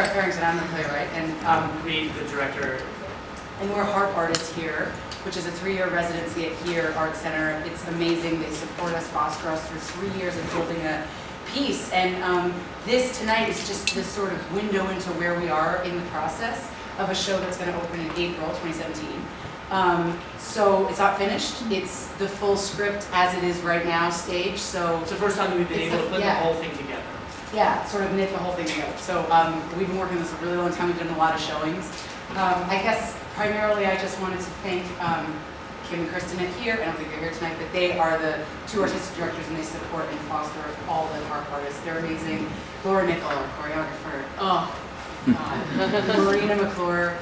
Sarah Farrington, I'm the playwright, and Reed, the director. and we're harp artists here, which is a 3-year residency at Here Art Center. It's amazing. They support us, foster us through 3 years of building a piece. And this tonight is just this sort of window into where we are in the process of a show that's going to open in April 2017. So it's not finished. It's the full script as it is right now, staged. So It's the first time we've been able to put the whole thing together. yeah, sort of knit the whole thing together. So we've been working on this a really long time. We've done a lot of showings. I guess primarily I just wanted to thank Kim and Kristen at Here. I don't think they're here tonight, but they are the 2 artistic directors and they support and foster all the harp artists. They're amazing. Laura Nickel, our choreographer. Oh, God. Marina McClure,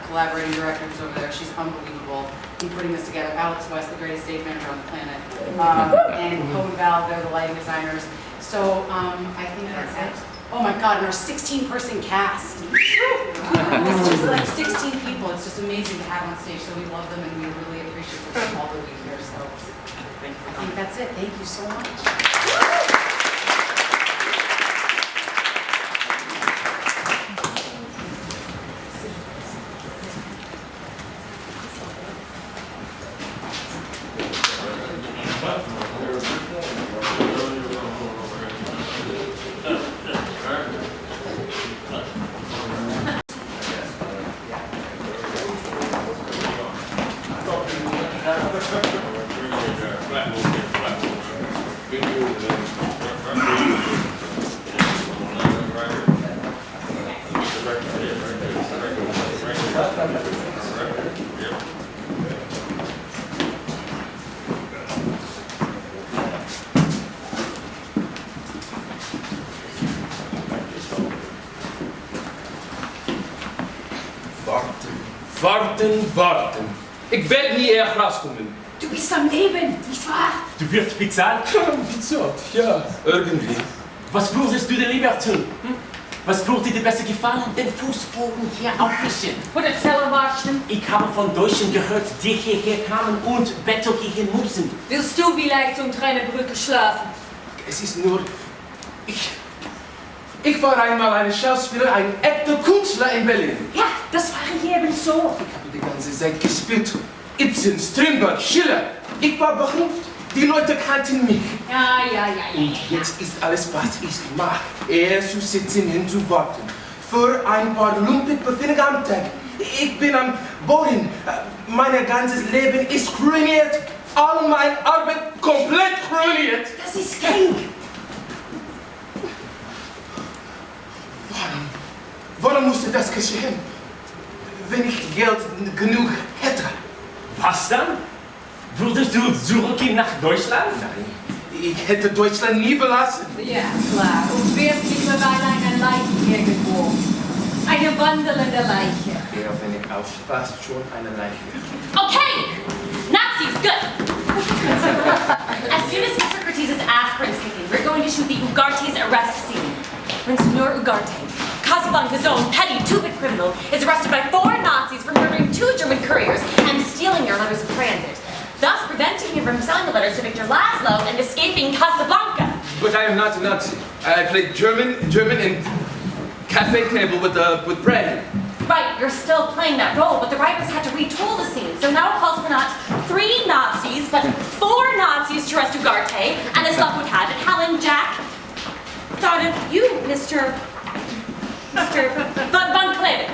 collaborating director who's over there. She's unbelievable in putting this together. Alex West, the greatest stage manager on the planet. And Poe and Val, they're the lighting designers. So I think that's it. Oh my God, and our 16-person cast. It's just like 16 people. It's just amazing to have on stage. So we love them and we really appreciate all of you here. So I think that's it. Thank you so much. Warten. Ich werde nie eher rauskommen. Du bist am Leben, nicht wahr? Du wirst bezahlt? Bezahlt, ja, irgendwie. Was würdest du denn lieber tun? Was würde dir besser gefallen? Den Fußboden hier aufwischen. Oder Tellerwaschen. Ich habe von Deutschen gehört, die hierher kamen und Bettel gehen mussten. Willst du vielleicht unter einer Brücke schlafen? Es ist nur... Ich war einmal ein Schauspieler, ein echter Künstler in Berlin. Ja, das war hier eben so. Ich habe die ganze Zeit gespielt. Ibsen, Strindberg, Schiller. Ich war berühmt. Die Leute kannten mich. Ja. Und jetzt ist alles, was ich mache. Eher zu sitzen und zu warten. Für ein paar lumpig am Tag. Ich bin am Boden. Mein ganzes Leben ist ruiniert. All meine Arbeit komplett ruiniert. Das ist Krieg. Warum musste das geschehen? Wenn ich Geld genug hätte. Was dann? Würdest du zurückgehen nach Deutschland? Nein, ich hätte Deutschland nie verlassen. Ja, klar. Und wärst mittlerweile eine Leiche irgendwo. Eine wandelnde Leiche. Ja, wenn ich aufpasst, schon eine Leiche. Okay! Nazis, good! As soon as Mr. Cortez's aspirin's kicking, we're going to shoot the Ugarte's arrest scene. When Senor Ugarte, Casablanca's own petty two-bit criminal, is arrested by 4 Nazis for murdering 2 German couriers and stealing their letters of transit, thus preventing him from selling the letters to Victor Laszlo and escaping Casablanca. But I am not a Nazi. I played German in cafe table with bread. Right, you're still playing that role, but the writers had to retool the scene, so now it calls for not 3 Nazis, but 4 Nazis to arrest Ugarte, and as luck would have it, Hal and Jack thought of you, Mr. Van Cleven.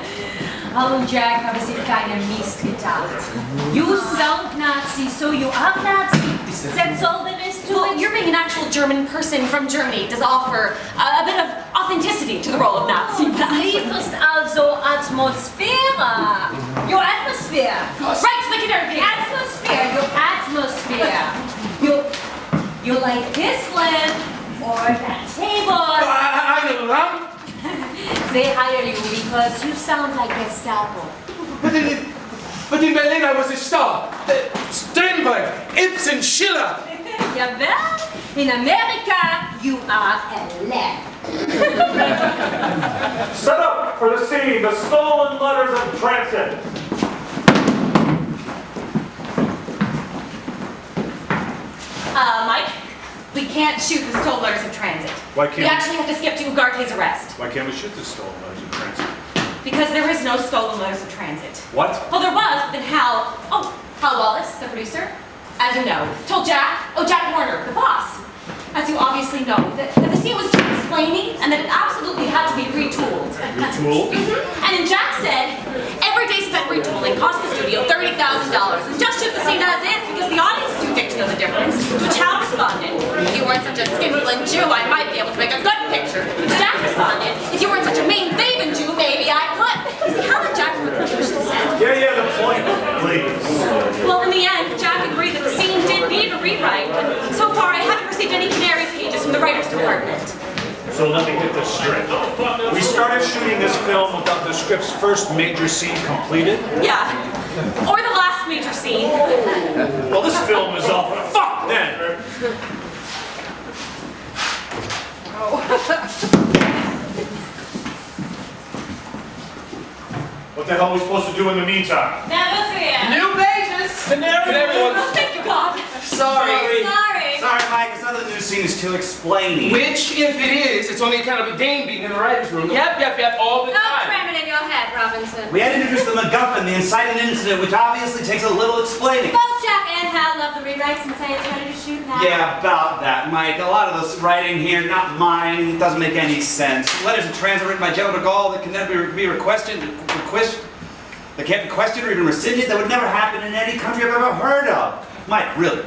Hal und Jack haben sich keinen Mist getan. You sound Nazi, so you are Nazi. That's all there is to Well, it. you're being an actual German person from Germany does offer a bit of authenticity to the role of Nazi. Du lieferst also Atmosphäre. Your atmosphere. Right, so they can everything. Atmosphere, your atmosphere. You like this lamp or that table. Eine Lampe? They hire you because you sound like Gestapo. But in Berlin I was a star. Strindberg, Ibsen, Schiller. Yeah, well, in America, you are a lamp. Set up for the scene, the stolen letters of transit. Mike, we can't shoot the stolen letters of transit. Why We can't actually have to skip to Ugarte's arrest. Why can't we shoot the stolen letters of transit? Because there is no stolen letters of transit. What? Well, there was, but then Hal Wallace, the producer, as you know, told Jack Warner, the boss, as you obviously know, that the scene was too explaining and that it absolutely had to be retooled. Retooled? And then Jack said, every day spent retooling cost the studio $30,000 and just shoot the scene as is because the audience is too thick to know the difference. To which Hal responded, if you weren't such a skinflint Jew, I might be able to make a good picture. To which Jack responded, if you weren't such a mean thieving Jew, maybe I could. You see, Hal and Jack were the production set. Yeah, the point, please. Well, in the end, Jack agreed that the scene did need a rewrite, but so far I haven't received any canary pages from the writers' department. So let me get this straight. We started shooting this film without the script's first major scene completed? Yeah. Or the last major scene. Well, this film is all fucked then! What the hell are we supposed to do in the meantime? Never fear. New pages! Good everyone. Oh, thank you, God. Sorry. Sorry. Sorry, Mike, this other new scene is too explaining. Which, if it is, it's on the account of a dame being in the writer's room. Yep, all the Don't time. cram it in your head, Robinson. We had to introduce the MacGuffin, the inciting incident, which obviously takes a little explaining. Both Jack and Hal love the rewrites and say it's ready to shoot now. Yeah, about that, Mike. A lot of this writing here, not mine, doesn't make any sense. Letters of transit written by General de Gaulle that can never be questioned or even rescinded, that would never happen in any country I've ever heard of. Mike, really?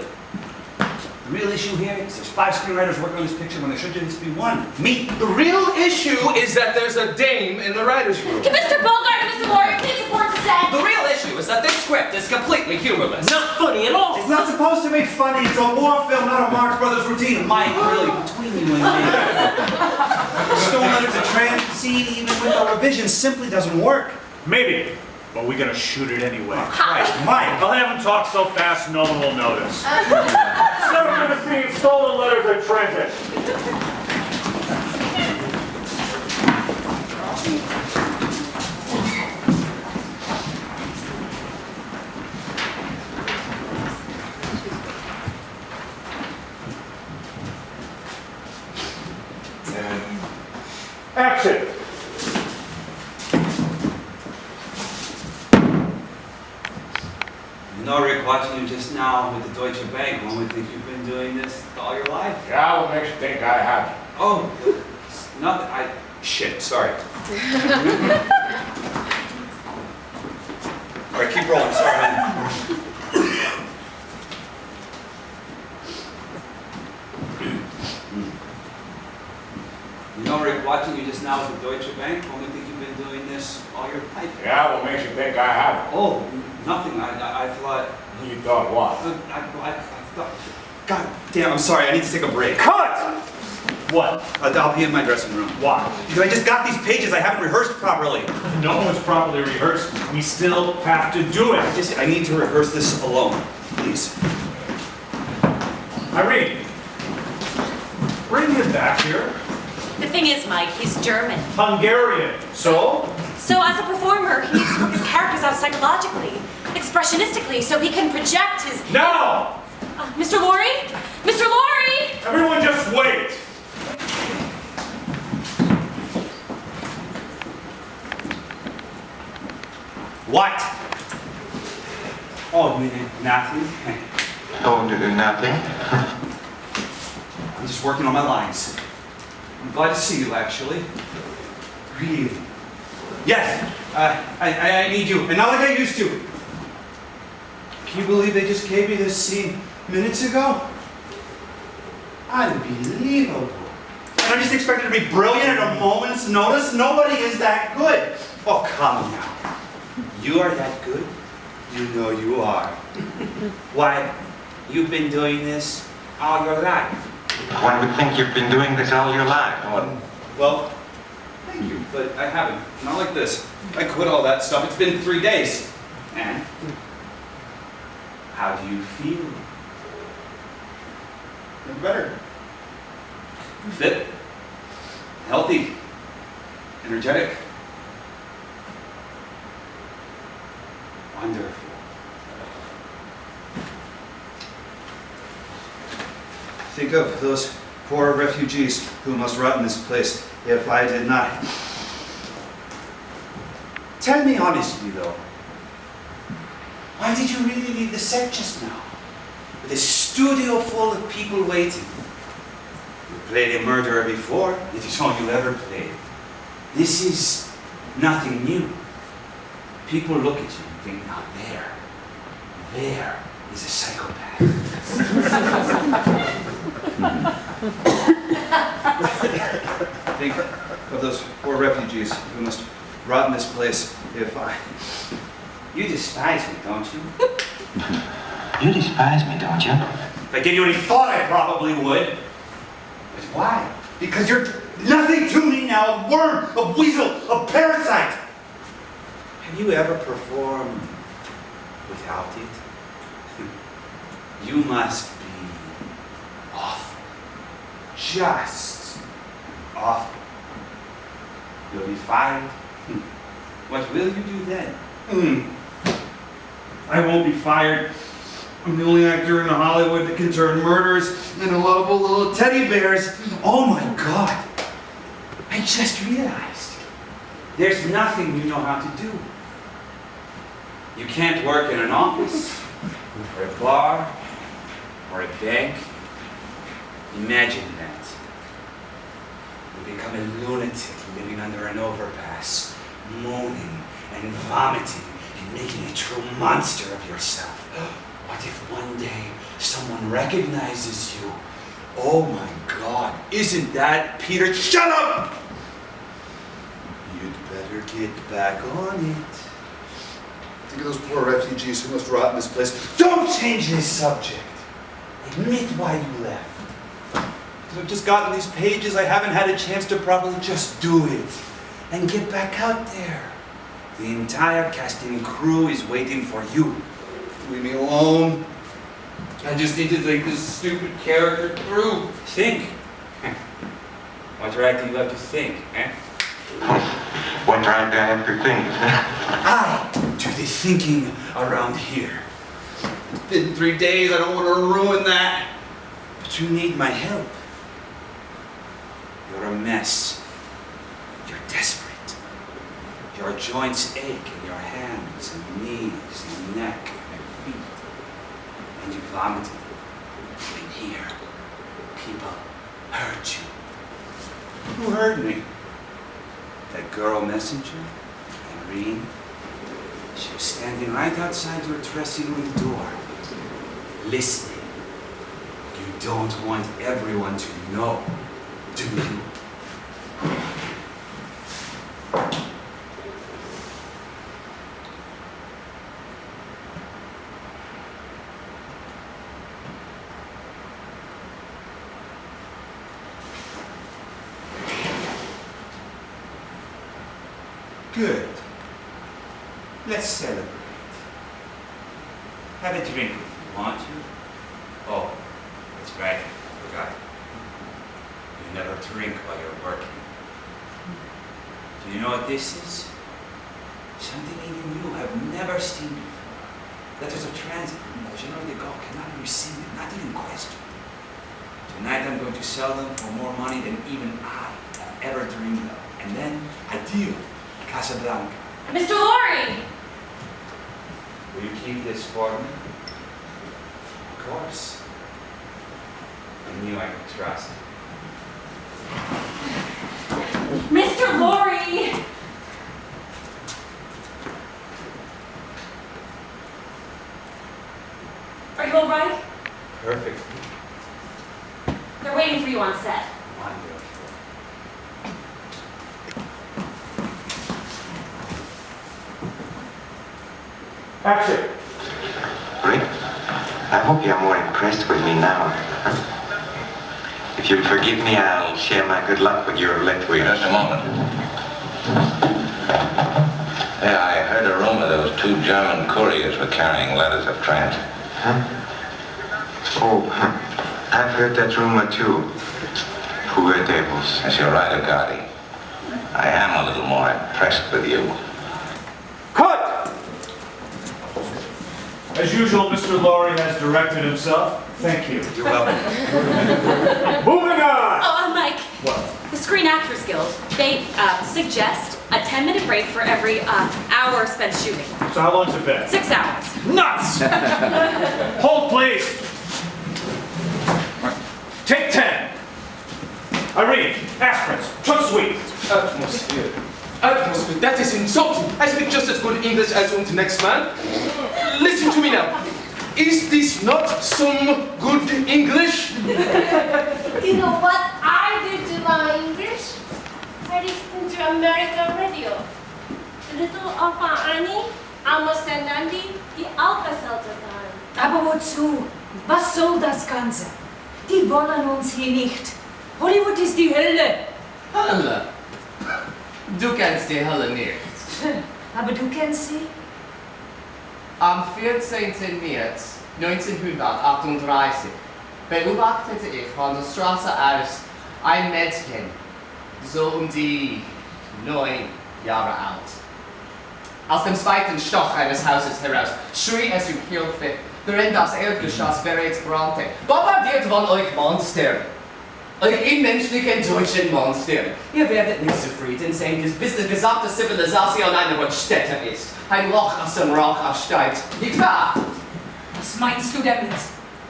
The real issue here is there's 5 screenwriters working on this picture when there should just be one. Me. The real issue is that there's a dame in the writer's room. Can Mr. Bogart and Mr. Laurie please report to set? The real issue is that this script is completely humorless. Not funny at all. It's not supposed to be funny. It's a war film, not a Marx Brothers routine. Mike, really, between you and me. The Stolen Letters of Transit scene, even with a revision, simply doesn't work. Maybe, but we're gonna shoot it anyway. Right, Mike. I'll have him talk so fast no one will notice. Seven for the scene, Stolen Letters of Transit. Action! You know, Rick, watching you just now with the Deutsche Bank, one would think you've been doing this all your life. Yeah, what makes you think I have? Oh, it's nothing. Shit, sorry. All right, keep rolling. Sorry, man. You know, Rick, watching you just now with the Deutsche Bank, one would think you've been doing this all your life. Yeah, what makes you think I have? Oh, nothing. I thought. You thought what? I thought. God damn, I'm sorry. I need to take a break. Cut! What? I'll be in my dressing room. Why? Because I just got these pages. I haven't rehearsed properly. No one's properly rehearsed. We still have to do it. I need to rehearse this alone, please. Irene, bring him back here. The thing is, Mike, he's German. Hungarian. So? So as a performer, he needs to work his characters out psychologically, expressionistically, so he can project his... Now! Mr. Laurie? Mr. Laurie! Everyone just wait. What? Oh, you mean nothing? Oh, nothing. I'm just working on my lines. I'm glad to see you, actually. Really. Yes, I need you, and not like I used to. Can you believe they just gave me this scene minutes ago? Unbelievable. And I'm just expected to be brilliant at a moment's notice? Nobody is that good. Oh, come now. You are that good? You know you are. Why, you've been doing this all your life. One would think you've been doing this all your life. Well, thank you, but I haven't. Not like this. I quit all that stuff. It's been 3 days. And how do you feel? Never better. Fit, healthy, energetic. Wonderful. Think of those poor refugees who must rot in this place if I did not. Tell me honestly though, why did you really leave the set just now? With a studio full of people waiting. You played a murderer before, it is all you ever played. This is nothing new. People look at you and think, now there is a psychopath. Think of those poor refugees who must rot in this place if I... You despise me, don't you? You despise me, don't you? If I gave you any thought, I probably would. But why? Because you're nothing to me now, a worm, a weasel, a parasite. Have you ever performed without it? You must be awful. Just awful. You'll be fired. What will you do then? I won't be fired. I'm the only actor in Hollywood that can turn murderers into lovable little teddy bears. Oh my God! I just realized. There's nothing you know how to do. You can't work in an office, or a bar, or a bank. Imagine that. You become a lunatic living under an overpass, moaning and vomiting and making a true monster of yourself. What if one day someone recognizes you? Oh my God, isn't that Peter? Shut up! You'd better get back on it. Think of those poor refugees who must rot in this place. Don't change this subject. Admit why you left. Because I've just gotten these pages, I haven't had a chance to properly just do it. And get back out there. The entire cast and crew is waiting for you. Leave me alone. I just need to think this stupid character through. Think. What right do you have to think, eh? What right do I have to think? I do the thinking around here. It's been 3 days, I don't want to ruin that. But you need my help. You're a mess. You're desperate. Your joints ache in your hands and knees and neck and feet. And you vomited. And here, people hurt you. Who heard me? That girl messenger, Irene. She was standing right outside your dressing room door, listening. You don't want everyone to know, do you? Good. Let's celebrate. Have a drink if you want to. Oh, that's right, I forgot. You never drink while you're working. Do you know what this is? Something even you have never seen before. Letters of transit from the General de Gaulle cannot be rescinded, not even questioned. Tonight I'm going to sell them for more money than even I have ever dreamed of. And then, adieu, Casablanca. Mr. Lorry! Will you keep this for me? Of course. I knew I could trust. Mr. Lorry! Are you all right? Perfect. They're waiting for you on set. Wonderful. Action! Rick, I hope you're more impressed with me now. If you'll forgive me, I'll share my good luck with your Lithuanian. Just a moment. Yeah, I heard a rumor those 2 German couriers were carrying letters of transit. Huh? Oh, I've heard that rumor too. Poor devils. Yes, you're right, Agati. I am a little more impressed with you. Cut! As usual, Mr. Laurie has directed himself. Thank you. You're welcome. Moving on! Oh, Mike. What? The Screen Actors Guild, they suggest a 10-minute break for every hour spent shooting. So how long's it been? 6 hours. Nuts! Hold, please. Take 10. Irene, aspirins, chug sweet. Atmosphere. Atmosphere, that is insulting. I speak just as good English as the next man. Listen to me now. Is this not some good English? You know what I did to my English? I listened to American radio. Little Opa Annie, Amos and Andy, die Alka-Seltzer waren. Aber wozu? Was soll das Ganze? Die wollen uns hier nicht. Hollywood ist die Hölle. Hölle? Du kennst die Hölle nicht. Aber du kennst sie? Am 14. März 1938 beobachtete ich von der Straße aus ein Mädchen, so um die 9 Jahre alt. Aus dem zweiten Stock eines Hauses heraus schrie es um Hilfe, worin das Erdgeschoss bereits brannte. Bombardiert von euch Monster! Euch unmenschlichen deutschen Monster! Ihr werdet nicht zufrieden sein, bis die gesamte Zivilisation eine Rückstätte ist. Ein Loch aus dem Rauch aufsteigt. Nicht wahr? Was meinst du damit?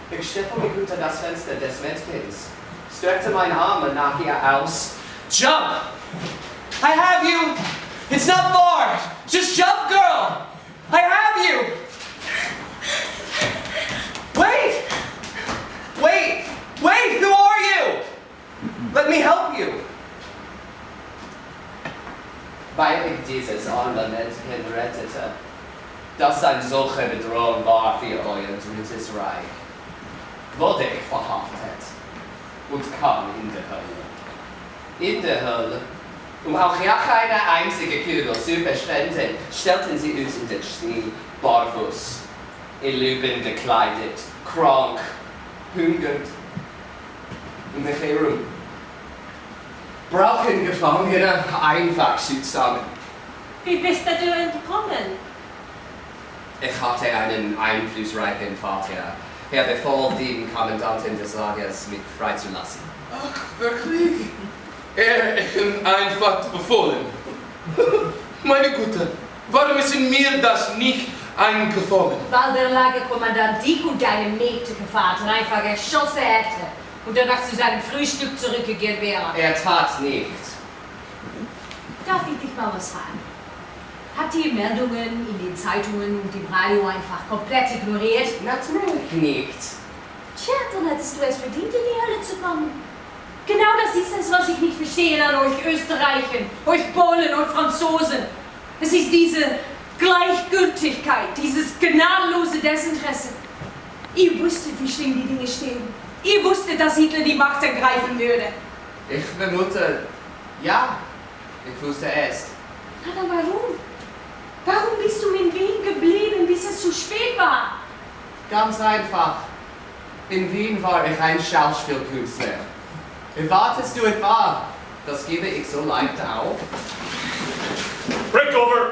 Ich steppe mich unter das Fenster des Mädchens, streckte meine Arme nach ihr aus. Jump! I have you! It's not far! Just jump, girl! I have you! Wait! Wait! Wait! Who are you? Let me help you! Weil ich dieses arme Mädchen rettete, das eine solche Bedrohung war für euer drittes Reich, wurde ich verhaftet und kam in die Hölle. In der Hölle, um auch ja keine einzige Kugel zu verschwenden, stellten sie uns in den Schnee, barfuß, in Lügen gekleidet, krank, hungernd, um mich herum. Brauchen Gefangene einfach zusammen. Wie bist du entkommen? Ich hatte einen einflussreichen Vater. Er befahl dem Kommandanten des Lagers, mich freizulassen. Ach, wirklich? Er einfach befohlen. Meine Güte, warum ist mir das nicht eingefallen? Weil der Lagerkommandant dich und deine mächtige Vater einfach erschossen hätte und danach zu seinem Frühstück zurückgekehrt wäre. Er tat nichts. Darf ich dich mal was fragen? Habt ihr Meldungen in den Zeitungen und im Radio einfach komplett ignoriert? Natürlich nicht. Tja, dann hättest du es verdient, in die Hölle zu kommen. Genau das ist es, was ich nicht verstehe an euch Österreichern, euch Polen und Franzosen. Es ist diese Gleichgültigkeit, dieses gnadenlose Desinteresse. Ihr wusstet, wie schlimm die Dinge stehen. Ihr wusstet, dass Hitler die Macht ergreifen würde. Ich vermute, ja, ich wusste es. Na dann warum? Warum bist du in Wien geblieben, bis es zu spät war? Ganz einfach. In Wien war ich ein Schauspielkünstler. Erwartest du etwa, das gebe ich so leicht auf? Break over!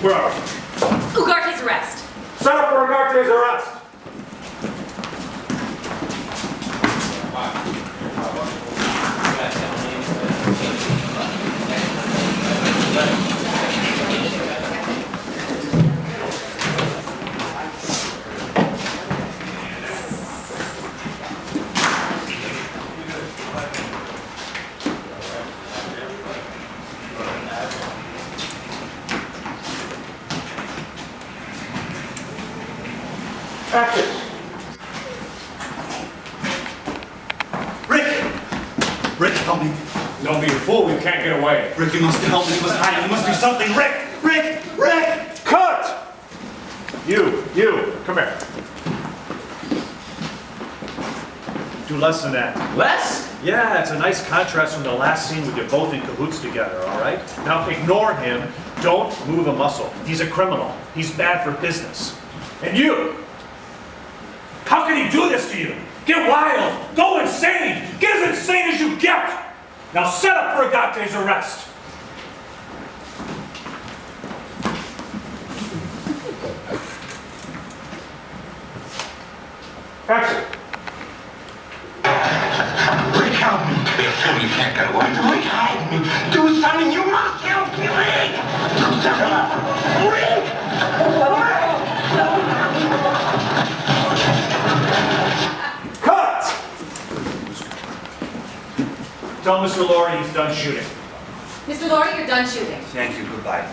Where are we? Ugarte's arrest. Set up for Ugarte's arrest! Action! Rick! Rick, help me. Don't be a fool, you can't get away. Rick, you must help me. You must hide. You must do something. Rick! Rick! Rick! Cut! You, come here. Do less than that. Less? Yeah, it's a nice contrast from the last scene with you both in cahoots together, all right? Now ignore him. Don't move a muscle. He's a criminal. He's bad for business. And you! How can he do this to you? Get wild! Go insane! Get as insane as you get! Now set up for Ugarte's arrest! Action. Rick, help me. You fool, you can't get away. Rick, help me. Do something. You must help me, Rick. Do something. Rick! Cut! Tell Mr. Laurie he's done shooting. Mr. Laurie, you're done shooting. Thank you, goodbye.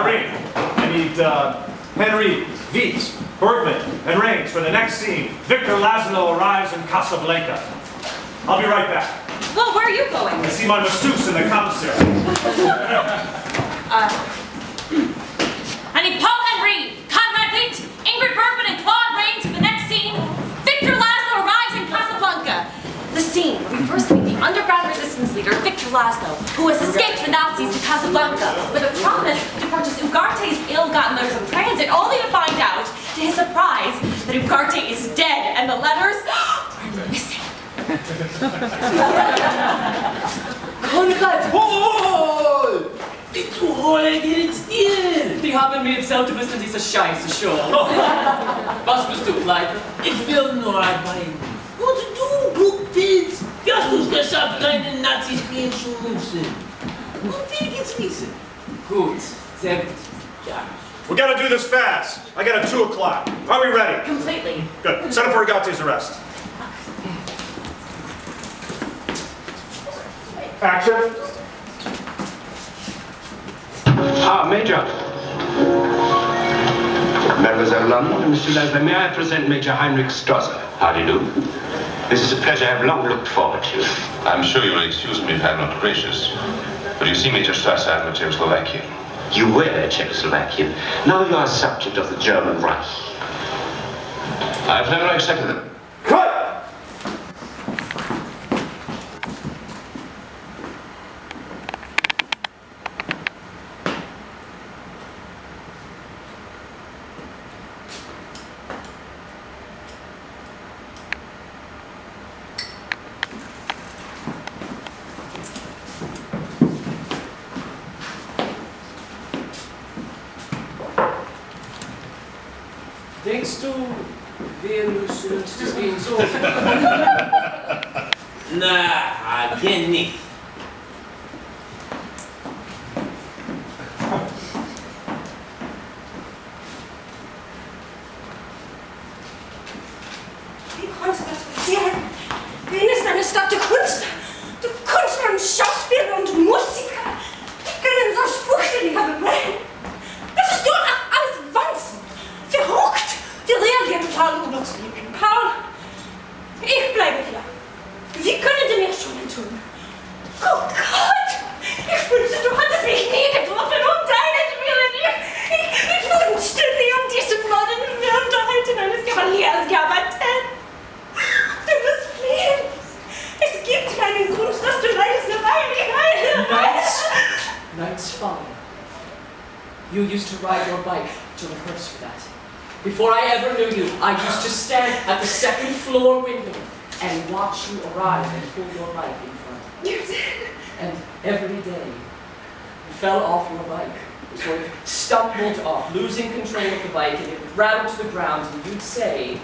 Irene, I need Henry, Viet, Bergman, and Raines for the next scene. Victor Laszlo arrives in Casablanca. I'll be right back. Well, where are you going? I see my masseuse in the commissary. I need Paul Henry, Conrad Viet, Ingrid Bergman, and Claude Rains for the next scene. Victor Laszlo arrives in Casablanca. The scene where we first meet the underground resistance leader, Victor Laszlo, who has escaped the Nazis to Casablanca with a promise to purchase Ugarte's ill-gotten letters of transit, only to find out, to his surprise, that Ugarte is dead and the letters are missing. Konrad! Paul! Du Rolle geht's dir? Die haben mir erzählt, du bist in dieser Scheiße schon. Was bist du, Leiter? Ich will nur arbeiten. Und du, Buchpilz, wie hast du's geschafft, keine Nazi-Spielen zu nutzen? Und wie geht's wissen? Gut, sehr gut. Ja. We gotta do this fast. I got a 2 o'clock. Are we ready? Completely. Good. Set up for Ugarte's arrest. Action. Ah, Major. Mademoiselle London, Mr. Leslie, may I present Major Heinrich Strasser? How do you do? This is a pleasure I've long looked forward to. I'm sure you will excuse me if I'm not gracious, but you see, Major Strasser, I'm a Czechoslovakian. You were Czechoslovakian. Now you are a subject of the German Reich. I've never accepted them. Cut! Denkst du, wir müssen uns deswegen so... Na, gern nicht. Wie konnte das passieren? Wien ist eine Stadt der Kunst. Der Künstler und Schauspieler und Musiker. Die können so spurständiger verbrennen. Das ist nur alles Wahnsinn. Verrückt. Wir reagieren total übertrieben. Paul, ich bleibe hier. Wie können Sie mir schon tun? Oh Gott! Ich wünschte, du hattest mich nie getroffen, um deinetwillen. Ich wünschte mir um diese modernen Wärmteiten eines Kavaliers gearbeitet. Du musst fliehen. Es gibt keinen Grund, dass du leidest, nur weil ich leide. Night's fine. You used to ride your bike to rehearse for that. Before I ever knew you, I used to stand at the second floor window and watch you arrive and pull your bike in front. You did. And every day, you fell off your bike. You sort of stumbled off, losing control of the bike, and it would rattle to the ground, and you'd say,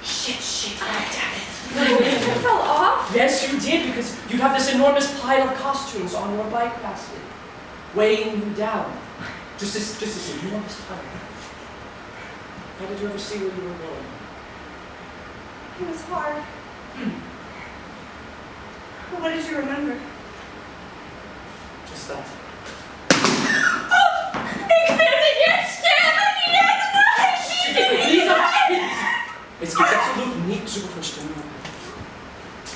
shit, right at it. You fell off? Yes, you did, because you'd have this enormous pile of costumes on your bike basket, weighing you down. Just this enormous pile. How did you ever see where you were going? It was hard. But what did you remember? Just that. Ich werde jetzt sterben! Lisa! Es gibt absolut nichts zu verstehen.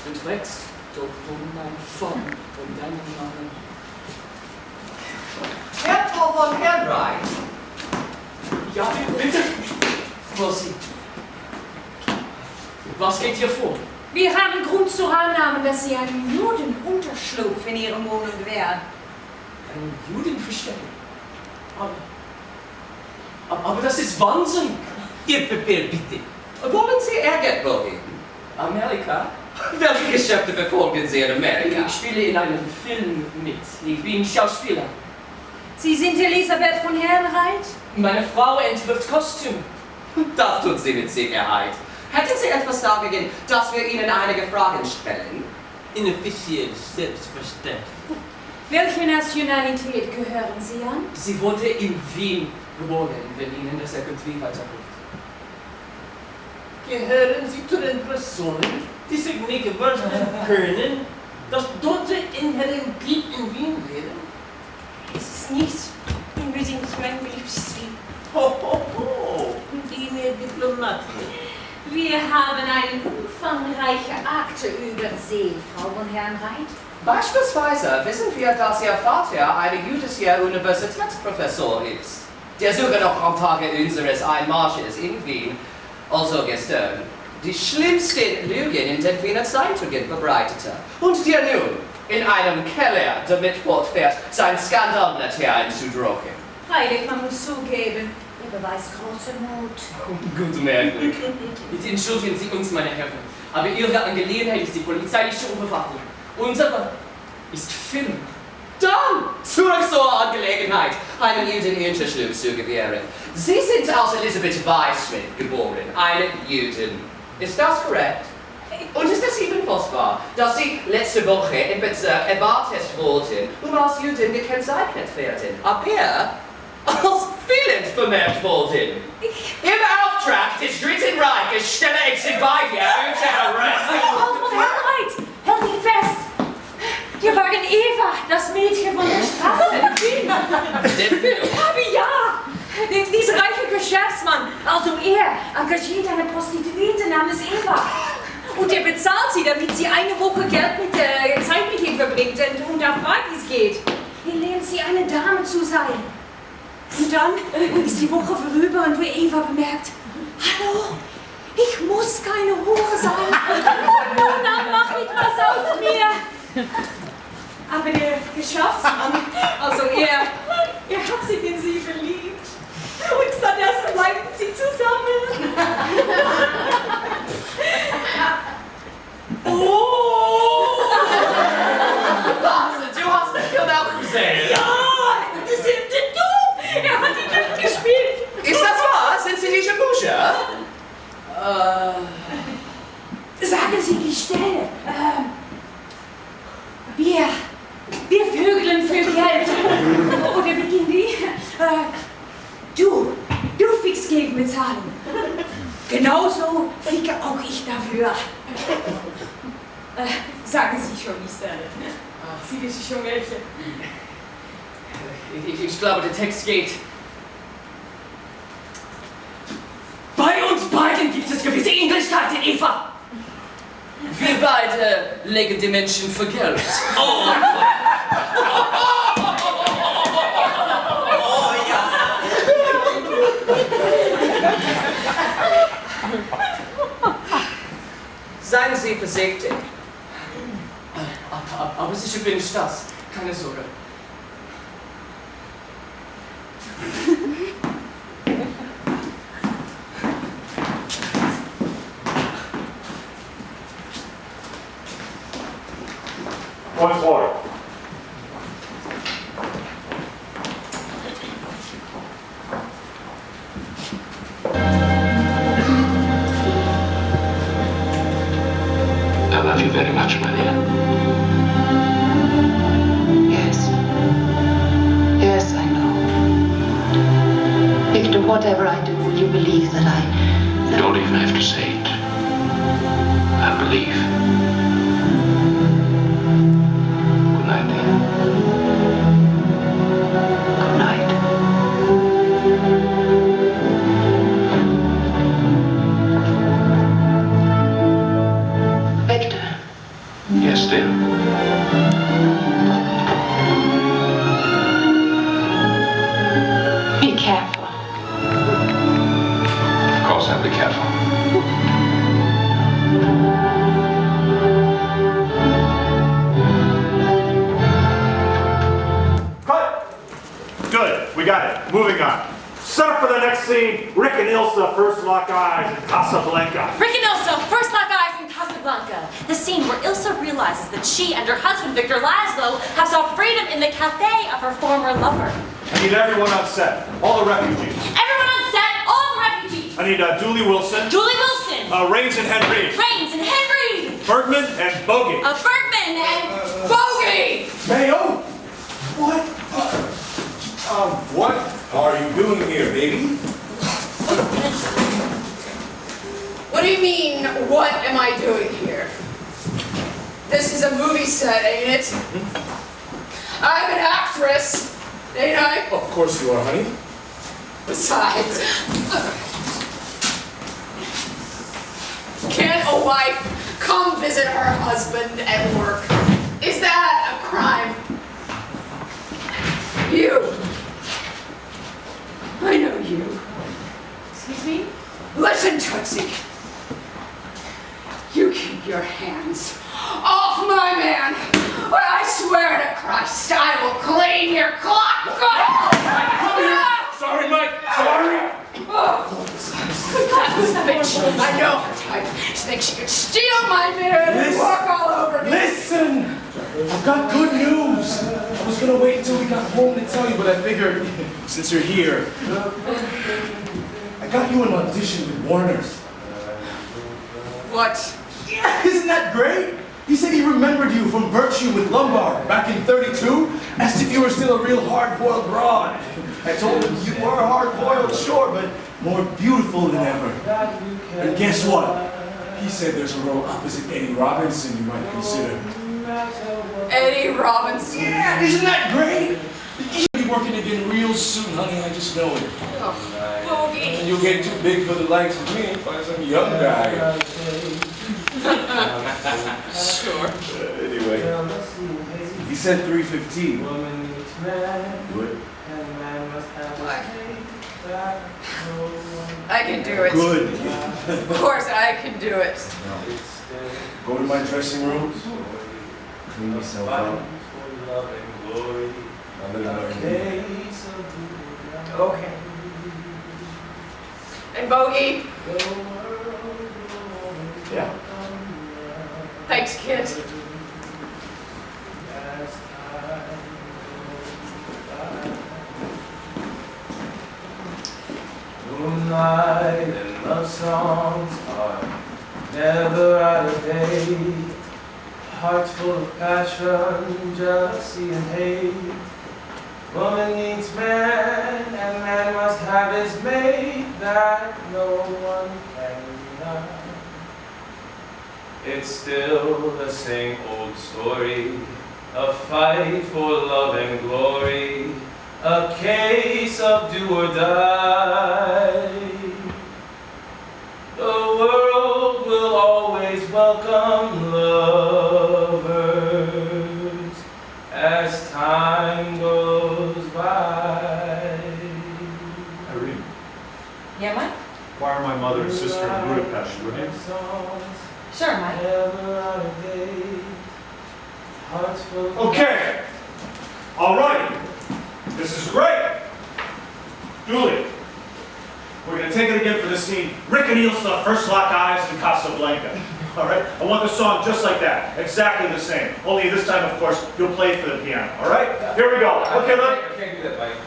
Du trägst doch mein Form und deinen Namen. Herr Paul von Herrenreich. Ja, bitte. Rosi. Was geht hier vor? Wir haben Grund zur Annahme, dass Sie einen Judenunterschlupf in Ihrer Wohnung gewähren. Einen Judenversteck? Aber das ist Wahnsinn! Bitte. Wollen Sie Ehrgeld wohin? Amerika? Welche Geschäfte verfolgen Sie in Amerika? Ich spiele in einem Film mit. Ich bin Schauspieler. Sie sind Elisabeth von Herrenreit? Meine Frau entwirft Kostüm. Das tut sie mit Sicherheit. Hätten Sie etwas dagegen, dass wir Ihnen einige Fragen stellen? Inoffiziell, selbstverständlich. Welche Nationalität gehören Sie an? Sie wurde in Wien geboren, wenn Ihnen das irgendwie weiterhilft. Gehören Sie zu den Personen, die sich nicht vorstellen können, dass Deutsche inhärent in Wien leben? Es ist nicht unbedingt mein beliebtes Wien. Ho, ho, ho! Die Diplomatin. Wir haben eine umfangreiche Akte über Sie, Frau von Herrnreit. Beispielsweise wissen wir, dass Ihr Vater ein jüdischer Universitätsprofessor ist, der sogar noch am Tage unseres Einmarsches in Wien, also gestern, die schlimmsten Lügen in den Wiener Zeitungen verbreitete und der nun in einem Keller damit fortfährt, sein Skandalmaterial zu drucken. Freilich, man muss zugeben, ihr beweist große Mut. Gut möglich. Bitte entschuldigen Sie uns, meine Herren, aber Ihre Angelegenheit ist die polizeiliche Überwachung. Unsere ist Film. Dann zurück zur Angelegenheit, einen Juden Unterschlupf zu gewähren. Sie sind als Elisabeth Weissman geboren, eine Jüdin. Ist das korrekt? Und ist es ebenfalls wahr, dass Sie letzte Woche im Bezirk erwartet wurden, um als Jüdin gekennzeichnet werden, aber als fehlend vermerkt wurden? Im Auftrag des Dritten Reiches stelle ich Sie beide unter Arrest. Frau von Herrnreit, hält dich fest! Wir waren Eva, das Mädchen von der Straße in Wien. Aber ja, dieser reiche Geschäftsmann, also er, engagiert eine Prostituierte namens Eva. Und er bezahlt sie, damit sie eine Woche Geld Zeit mit ihm verbringt und auf Partys geht. Er lehnt sie, eine Dame zu sein. Und dann ist die Woche vorüber und Eva bemerkt, hallo, ich muss keine Hure sein. Und dann mache ich was aus mir. Aber der Geschäftsmann, also er hat sich in sie verliebt. Und stattdessen bleiben sie zusammen. Oh! Was? Du hast den Film auch gesehen? Ja, das ist du. Er hat die Typen gespielt. Ist das wahr? Sind Sie die Jabusha? Sagen Sie die Stelle. Wir vögeln für Geld. Oder wie ging die? Du fickst gegen Bezahlung. Genauso ficke auch ich dafür. Sagen Sie schon, Mister. Sie wissen schon welche. Ich glaube, der Text geht. Bei uns beiden gibt es gewisse Ähnlichkeiten, Eva. Wir beide legen die Menschen für Geld. Oh. Seien Sie vorsichtig. Aber sicher bin ich das. Keine Sorge. Point of order. I love you very much, my dear. Yes. Yes, I know. Victor, whatever I do, will you believe that You don't even have to say it. I believe. Good night, dear. Good night. Victor. Yes, dear. Be careful. Of course I'll be careful. Cut! Good, we got it. Moving on. Set up for the next scene. Rick and Ilsa first lock eyes in Casablanca. Rick and Ilsa first lock eyes in Casablanca. The scene where Ilsa realizes that she and her husband, Victor Laszlo, have sought freedom in the cafe of her former lover. I need everyone on set. All the refugees. Everyone on set, all the refugees. please. I need Dooley Wilson. Julie Wilson. Rains and Henry. Rains and Henry. Bergman and Bogey. Bergman and Bogey. Mayo! What? What are you doing here, baby? What do you mean, what am I doing here? This is a movie set, ain't it? I'm an actress, ain't I? Of course you are, honey. Besides, can't a wife come visit her husband at work? Is that a crime? You. I know you. Excuse me? Listen, Tootsie. You keep your hands off my man, or I swear to Christ, I will clean your clock. Sorry, Mike. Sorry. That bitch. I know her type. She thinks she could steal my man and walk all over me. Listen! I've got good news. I was gonna wait until we got home to tell you, but I figured, since you're here, I got you an audition with Warner's. What? Yeah, isn't that great? He said he remembered you from Virtue with Lombard back in '32. Asked if you were still a real hard-boiled broad. I told him you were hard-boiled, sure, but more beautiful than ever. And guess what? He said there's a role opposite Eddie Robinson you might consider. Eddie Robinson. Yeah, isn't that great? You'll be working again real soon, honey. I just know it. Oh, Bogey. And you'll get too big for the likes of me and find some young guy. Sure. Anyway, he said 3:15. Do it. I can do it. Good. Of course I can do it. Go to my dressing room. Clean yourself up. Okay. And Bogey? Yeah. Thanks, kid. Moonlight and love songs are never out of date. Hearts full of passion, jealousy and hate. Woman needs man, and man must have his mate that no one can deny. It's still the same old story, a fight for love and glory, a case of do or die. The world will always welcome lovers as time goes by. Irene, Yeah, Mike? why are my mother and sister in Budapest, would you? Sure, Mike. Okay. All right. This is great. Julie, we're going to take it again for this scene. Rick and Ilsa first lock eyes in Casablanca. All right? I want the song just like that. Exactly the same. Only this time, of course, you'll play for the piano. All right? Here we go. Okay, look. I can't do that, Mike.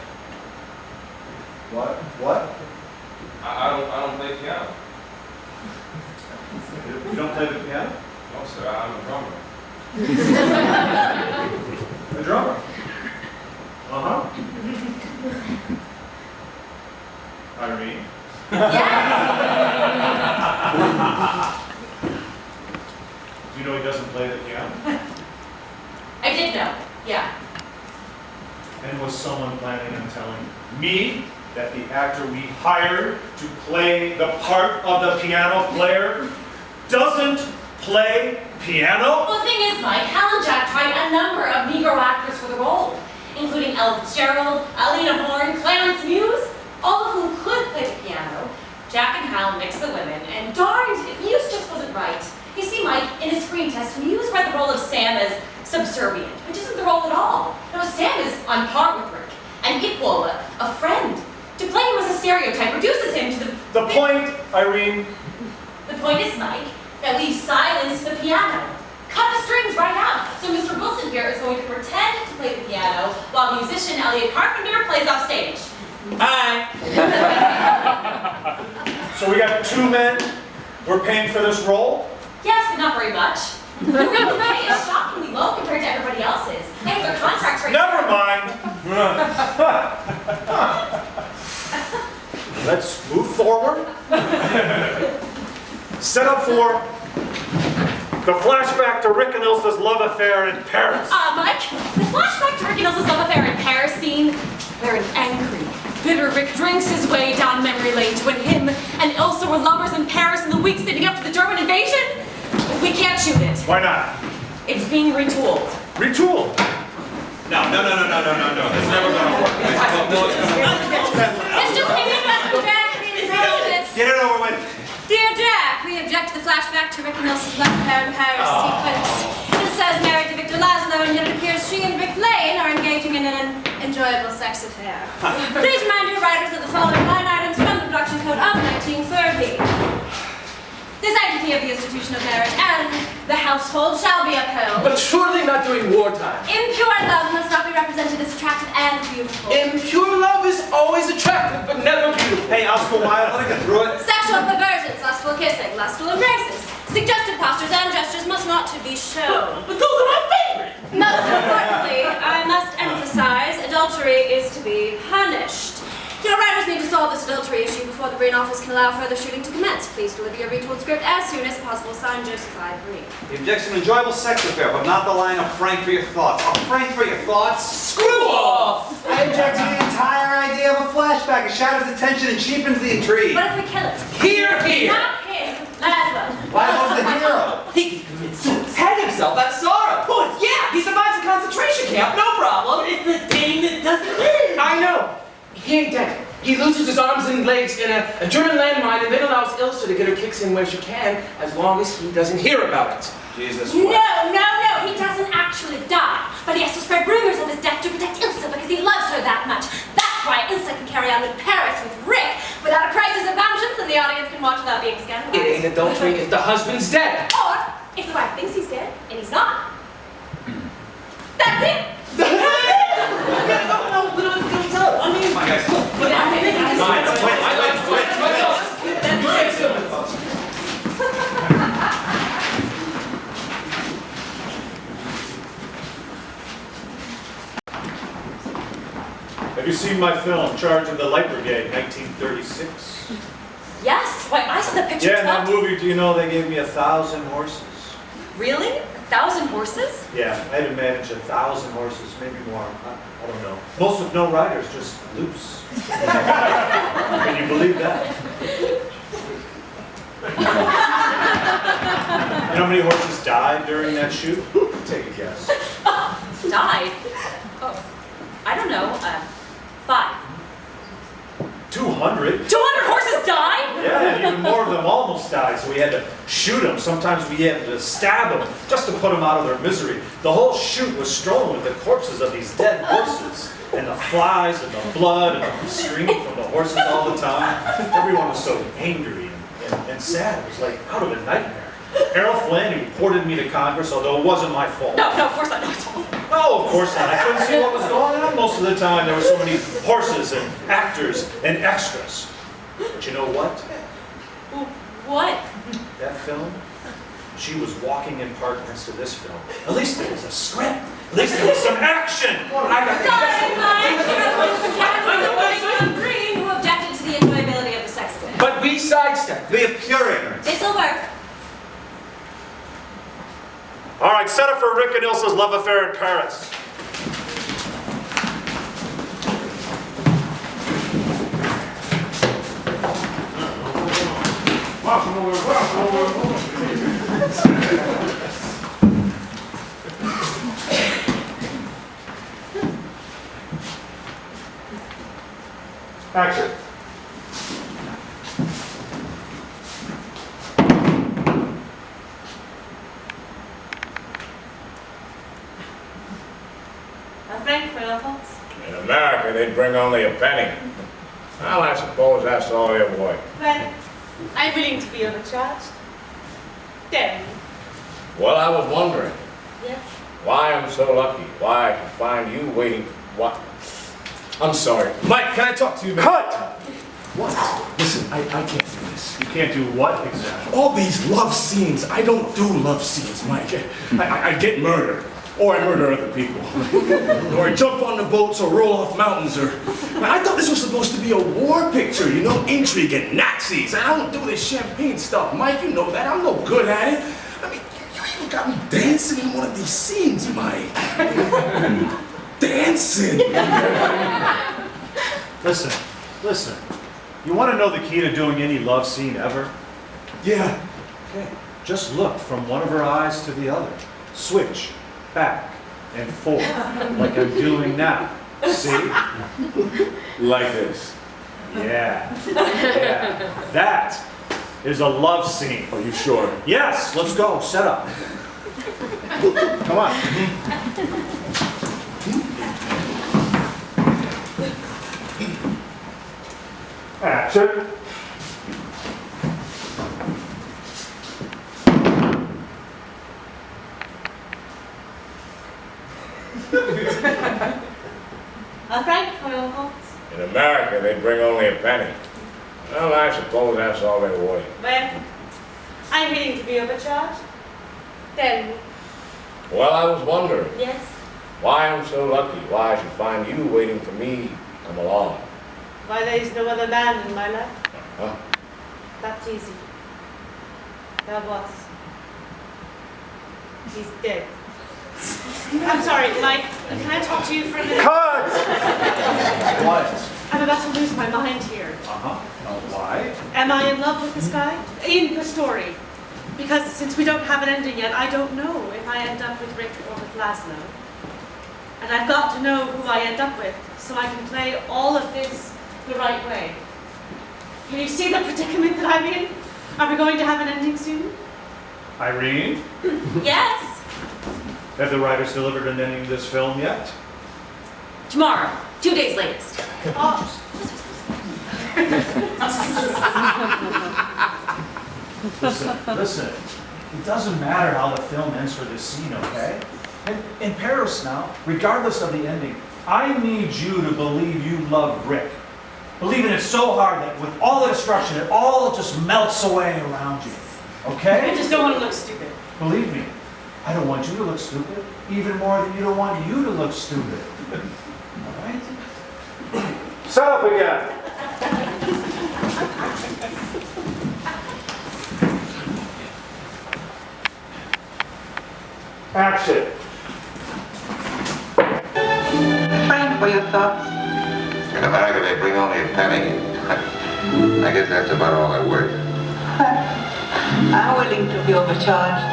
What? I don't play piano. You don't play the piano? No, sir. I'm a drummer. The drummer. Uh-huh. Irene. Do you know he doesn't play the piano? I did know. Yeah. And was someone planning on telling me that the actor we hired to play the part of the piano player doesn't play piano? Well, the thing is, Mike, Hal and Jack tried a number of Negro actors for the role, including Ella Fitzgerald, Alina Horne, Clarence Muse, all of whom could play the piano. Jack and Hal mixed the women, and darned if Muse just wasn't right. You see, Mike, in his screen test, Muse read the role of Sam as subservient, which isn't the role at all. No, Sam is on par with Rick, an equal, a friend. To play him as a stereotype reduces him to the point, Irene. The point is, Mike, that we've silenced the piano. Cut the strings right out. So Mr. Wilson here is going to pretend to play the piano while musician Elliot Carpenter plays off stage. Hi. So we got 2 men. We're paying for this role. Yes, but not very much. The rate of pay is shockingly low compared to everybody else's. And their contracts right Never mind. Let's move forward. Set up for the flashback to Rick and Ilsa's love affair in Paris. Mike, the flashback to Rick and Ilsa's love affair in Paris scene, where an angry, bitter Rick drinks his way down memory lane to when him and Ilsa were lovers in Paris in the weeks leading up to the German invasion. We can't shoot it. Why not? It's being retooled. Retooled? No. That's never gonna work. It's just me, Mr. Jack. Get it over with. Dear Jack, we object to the flashback to Rick and Ilsa's love affair in Paris sequence. It says married to Victor Laszlo, and yet it appears she and Rick Lane are engaging in an enjoyable sex affair. Please remind your writers of the following line items from the production code of 1930. The sanctity of the institution of marriage and the household shall be upheld. But surely not during wartime. Impure love must not be represented as attractive and beautiful. Impure love is always attractive, but never beautiful. Hey, Oscar Wilde, let me get through it. Sexual perversions, lustful kissing, lustful embraces, suggestive postures and gestures must not to be shown. But those are my favorite! Most importantly, I must emphasize, adultery is to be punished. Your writers need to solve this adultery issue before the Green Office can allow further shooting to commence. Please deliver your retooled script as soon as possible. Signed, Joseph I. Green. The objection, enjoyable sex affair, but not the line of frank for your thoughts. Oh, frank for your thoughts? Screw off! I object to the entire idea of a flashback. It shatters the tension and cheapens the intrigue. What if we kill it? Here! Not him, Laszlo. Laszlo's the hero. He hang himself at Sara. Oh, yeah, he survives a concentration camp, no problem. It's the thing that doesn't live. I know. He ain't dead. He loses his arms and legs in a German landmine and then allows Ilsa to get her kicks in where she can, as long as he doesn't hear about it. Jesus. No, he doesn't actually die. But he has to spread rumors of his death to protect Ilsa because he loves her that much. That's why Ilsa can carry on in Paris with Rick without a crisis of conscience and the audience can watch without being scandalized. It ain't adultery if the husband's dead. Or if the wife thinks he's dead and he's not. That's it. Have you seen my film, Charge of the Light Brigade, 1936? Yes? Why, I saw the picture. Yeah, in that movie, do you know they gave me 1,000 horses? Really? 1,000 horses? Yeah, I had to manage 1,000 horses, maybe more. I don't know. Most with no riders, just loose. Can you believe that? You know how many horses died during that shoot? Take a guess. Died? Oh, I don't know. 5. 200. 200 horses died? Yeah, and even more of them almost died, so we had to shoot them. Sometimes we had to stab them just to put them out of their misery. The whole shoot was strewn with the corpses of these dead horses, and the flies and the blood and the screaming from the horses all the time. Everyone was so angry and sad. It was like out of a nightmare. Errol Flynn, he reported me to Congress, although it wasn't my fault. No, of course not. No, of course not. I couldn't see what was going on most of the time. There were so many horses and actors and extras. But you know what? What? That film, she was walking in part next to this film. At least there was a script. At least there was some action. Green, who objected to the enjoyability of the sex affair. But we sidestepped. Be of pure ignorance. This'll work. All right, set up for Rick and Ilsa's love affair in Paris. Action. A franc for your thoughts? In America, they'd bring only a penny. Well, I suppose that's all your work. Well, I'm willing to be overcharged. Then. Well, I was wondering Yes. why I'm so lucky, why I can find you waiting. What? I'm sorry. Mike, can I talk to you a minute? Cut! What? Listen, I can't do this. You can't do what exactly? All these love scenes. I don't do love scenes, Mike. I get murdered. Or I murder other people. Or I jump on the boats or roll off mountains. Or I thought this was supposed to be a war picture, you know, intrigue and Nazis. I don't do this champagne stuff, Mike. You know that. I'm no good at it. I mean, you even got me dancing in one of these scenes, Mike. Dancing. Listen. You want to know the key to doing any love scene ever? Yeah. Okay. Just look from one of her eyes to the other. Switch. Back and forth, like I'm doing now. See? Like this. Yeah. That is a love scene. Are you sure? Yes, let's go. Set up. Come on. Action. Frank, for your thoughts? In America, they bring only a penny. Well, I suppose that's all they were. Well, I'm willing to be overcharged. Tell me. Well, I was wondering Yes? why I'm so lucky, why I should find you waiting for me to come along. Why there is no other man in my life? Huh? That's easy. There was. He's dead. I'm sorry, Mike. Can I talk to you for a minute? Cut! What? I'm about to lose my mind here. Why? Am I in love with this guy? In the story. Because since we don't have an ending yet, I don't know if I end up with Rick or with Laszlo. And I've got to know who I end up with, so I can play all of this the right way. Can you see the predicament that I'm in? Are we going to have an ending soon? Irene, Yes? have the writers delivered an ending to this film yet? Tomorrow. 2 days latest. Listen. It doesn't matter how the film ends for this scene, okay? In Paris now, regardless of the ending, I need you to believe you love Rick. Believing it so hard that with all the destruction, it all just melts away around you. Okay? I just don't want to look stupid. Believe me, I don't want you to look stupid, even more than you don't want you to look stupid. All right? Set up again. Action. Frank, for your thoughts? In America, they bring only a penny. I guess that's about all I worth. I'm willing to be overcharged.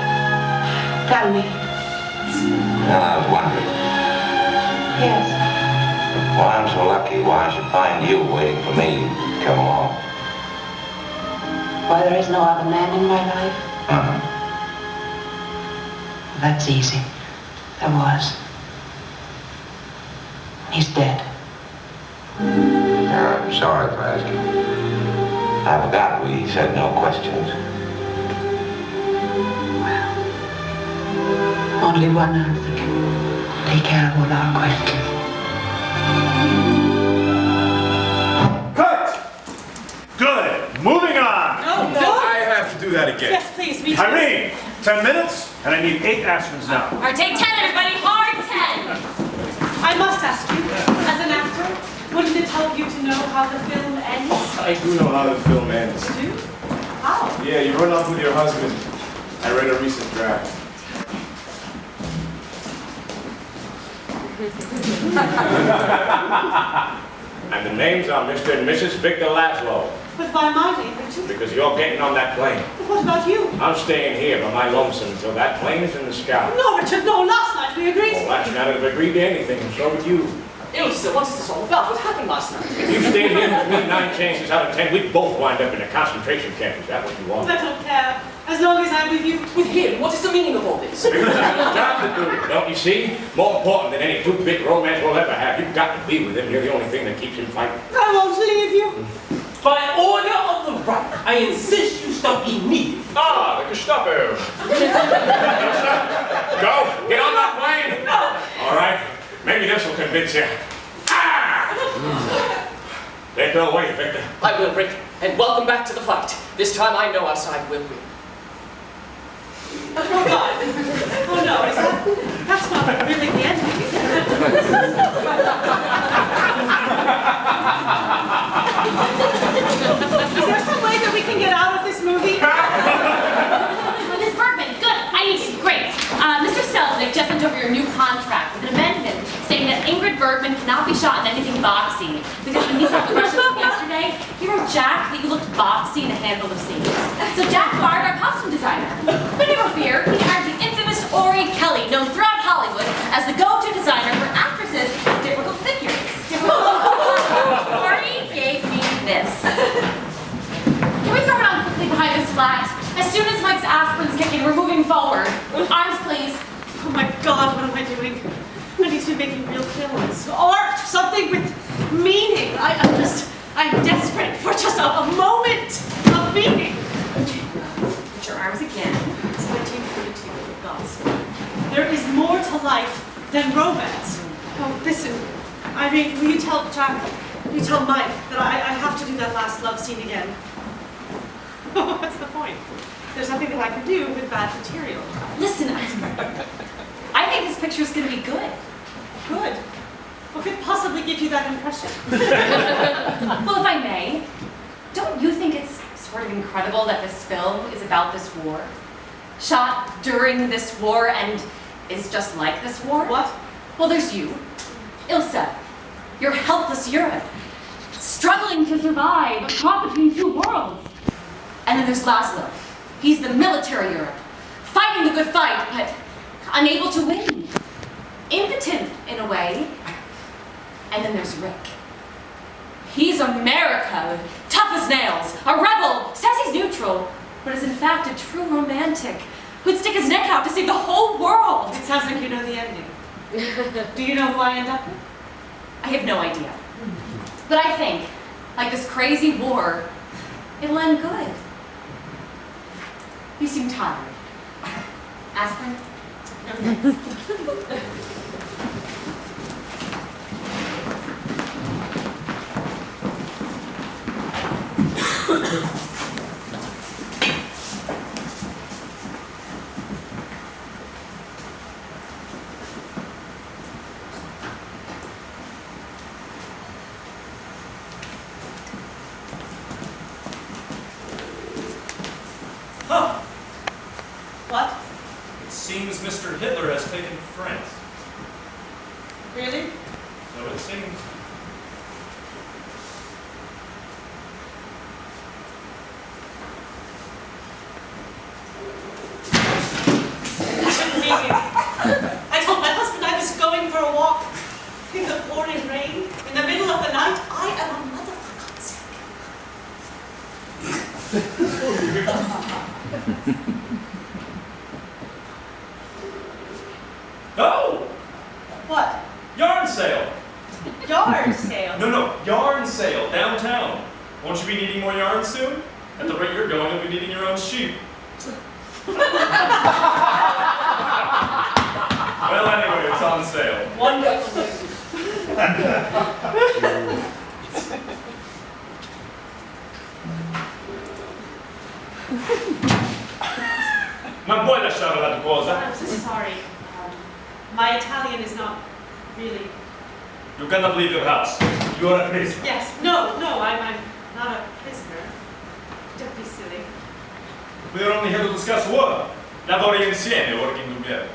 Tell me. Well, I was wondering Yes. why I'm so lucky, why I should find you waiting for me to come along. Why there is no other man in my life? Uh-huh. That's easy. There was. He's dead. I'm sorry for asking. I forgot we said no questions. Only one answer can take care of all our questions. Cut! Good. Moving on. No. I have to do that again. Yes, please, me too. Irene, 10 minutes, and I need 8 aspirins now. All right, take 10, everybody. Hard 10. I must ask you, as an actor, wouldn't it help you to know how the film ends? I do know how the film ends. You do? How? Yeah, you run off with your husband. I read a recent draft. And the names are Mr. and Mrs. Victor Laszlo. But why am I leaving too? Because you're getting on that plane. But what about you? I'm staying here by my lonesome until that plane is in the sky. No, Richard, no, last night we agreed. Well, last night I'd have agreed to anything, and so would you. Ilse, what is this all about? What happened last night? If you stayed here with me 9 chances out of 10, we'd both wind up in a concentration camp. Is that what you want? I don't care. As long as I'm with you. With him? What is the meaning of all this? Because you've got to do it, don't you see? More important than any 2-bit romance we'll ever have. You've got to be with him. You're the only thing that keeps him fighting. I won't leave you. By order of the writer, I insist you stop immediately. Ah, the Gestapo. Go, get on that plane. All right, maybe this will convince you. Ah! Take her away, Victor. I will, Rick, and welcome back to the fight. This time I know our side will win. Oh God! Oh no, that's not really the ending, is it? Is there some way that we can get out of this movie? Miss Bergman, good. I need you. Great. Mr. Selznick just sent over your new contract with an amendment stating that Ingrid Bergman cannot be shot in anything boxy. Because when he saw the Russian yesterday, he wrote Jack that you looked boxy in a handful of scenes. So Jack fired our costume designer. But never fear, he hired the infamous Ori Kelly, known throughout Hollywood as the go-to designer for actresses with difficult figures. Ori gave me this. Can we throw it on quickly behind this flat? As soon as Mike's aspirin's kicking, we're moving forward. Arms, please. Oh my God, what am I doing? I need to be making real films. Art, something with meaning. I'm desperate for just a moment of meaning. Put your arms again. It's 1942, for God's sake. There is more to life than romance. Oh, listen, Irene, will you tell Jack, will you tell Mike that I have to do that last love scene again? What's the point? There's nothing that I can do with bad material. Listen, I think this picture is going to be good. Good? What could possibly give you that impression? Well, if I may, don't you think it's sort of incredible that this film is about this war? Shot during this war and is just like this war? What? Well, there's you, Ilsa. You're helpless Europe, struggling to survive, caught between two worlds. And then there's Laszlo. He's the military Europe, fighting the good fight, but unable to win. Impotent, in a way. And then there's Rick. He's America, tough as nails, a rebel, says he's neutral, but is in fact a true romantic who'd stick his neck out to save the whole world. It sounds like you know the ending. Do you know who I end up with? I have no idea. But I think, like this crazy war, it'll end good. You seem tired. Aspirin? Huh. What? It seems Mr. Hitler has taken France. Really? So it seems. I shouldn't be here. I told my husband I was going for a walk in the pouring rain, in the middle of the night. I am a mother, for God's sake. Oh! What? Yarn sale! Yard sale? No, yarn sale downtown. Won't you be needing more yarn soon? At the rate you're going, you'll be needing your own sheep. Well, anyway, it's on sale. Wonderful. Non puoi lasciare la tua cosa? I'm so sorry. My Italian is not really... You cannot leave your house. You are a prisoner. Yes. No, I'm not a prisoner. Don't be silly. We are only here to discuss war. Lavori insieme, working together.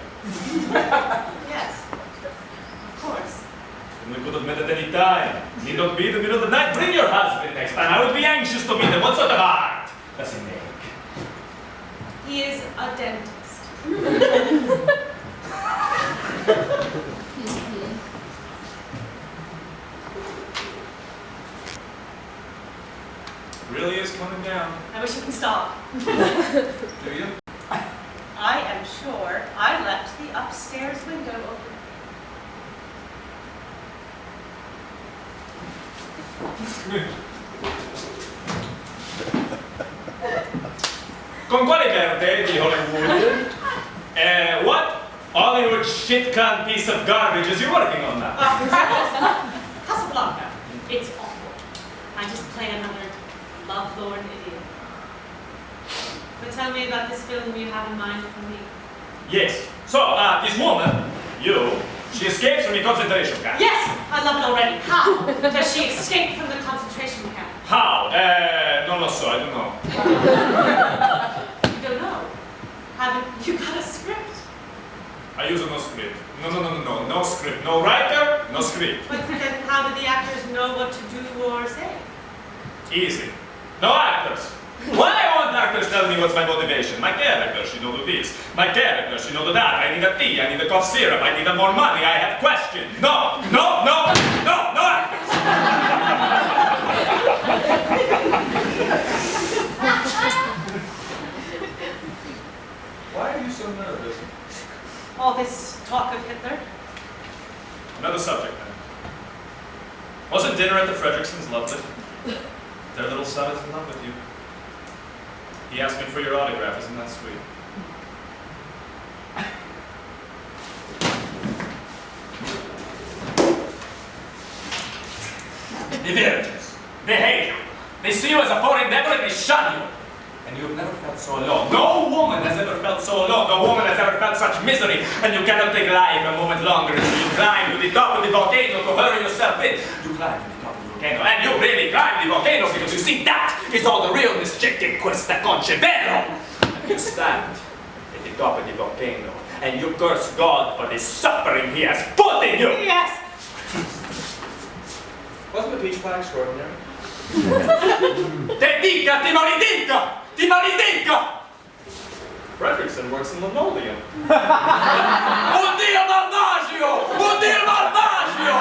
Yes. Of course. And we could have met at any time. Need not be in the middle of the night. Bring your husband next time. I would be anxious to meet him. What sort of art does he make? He is a dentist. Really is coming down. I wish you could stop. Do you? I am sure I left the upstairs window open. Con quale verde di Hollywood? What Hollywood shit-can piece of garbage is you working on now? Casablanca. It's awful. film you have in mind for me? Yes. So, this woman, she escapes from the concentration camp. Yes, I love it already. How does she escape from the concentration camp? How? Non lo so, I don't know. You don't know? Haven't you got a script? I use no script. No script. No writer, no script. But then how do the actors know what to do or say? Easy. No actors. Why won't actors tell me what's my motivation? My character, she know do this. My character, she know do that. I need a tea, I need a cough syrup, I need more money, I have questions. No actors. Why are you so nervous? All this talk of Hitler? Another subject, then. Wasn't dinner at the Fredricksons lovely? Their little son is in love with you. He asked me for your autograph, isn't that sweet? The villagers, they hate you. They see you as a foreign devil and they shun you. And you've never felt so alone. No woman has ever felt so alone. No woman has ever felt such misery. And you cannot take life a moment longer. So you climb to the top of the volcano to hurry yourself in. You climb to the top of the volcano. And you really climb the volcano because you see that is all the realness che questa conce vero. And you stand at the top of the volcano. And you curse God for the suffering he has put in you. Yes. Wasn't the peach pie extraordinary? Te dica, ti maledica! Ti maledica! Fredrickson works in linoleum. Un Dio malvagio! Un Dio malvagio!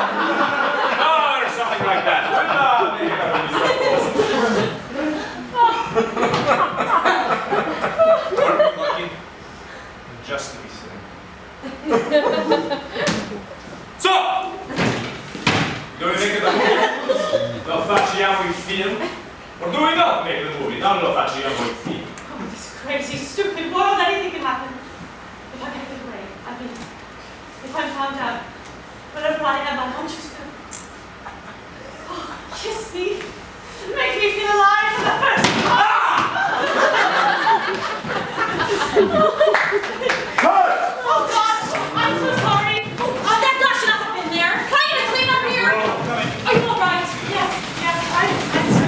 Oh, or something like that. Aren't we lucky? Just to be sitting. So! Do we make it a movie? Lo facciamo il film? Or do we not make the movie? Non lo facciamo il film. Oh, this crazy, stupid world, anything can happen. If I get it away, I mean, if I'm found out, whatever I am, I want you to know. Oh, kiss me. Make me feel alive for the first time. Oh, God, I'm so sorry. Oh, that glass should not have been there. Can I get a clean up here? Are you all right? Yes,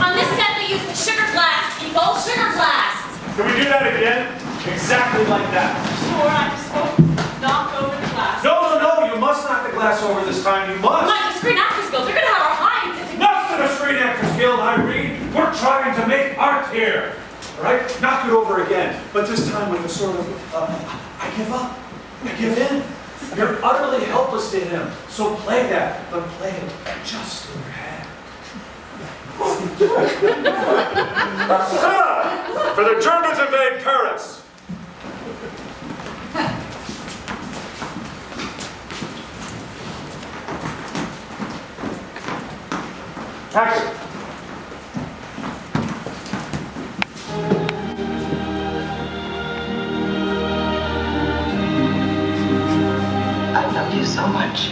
I'm On this set, they use sugar glass, people. Sugar glass. Can we do that again? Exactly like that. sure I spoke. Knock over the glass. No, you must knock the glass over this time. You must. Like the Screen Actors Guild, they're gonna have our hides. Not to the Screen Actors Guild, Irene. We're trying to make art here. All right? Knock it over again. But this time with a sort of, I give up. I give in. You're utterly helpless to him. So play that, but play it just in your head. For the Germans invade Paris. Action. I love you so much.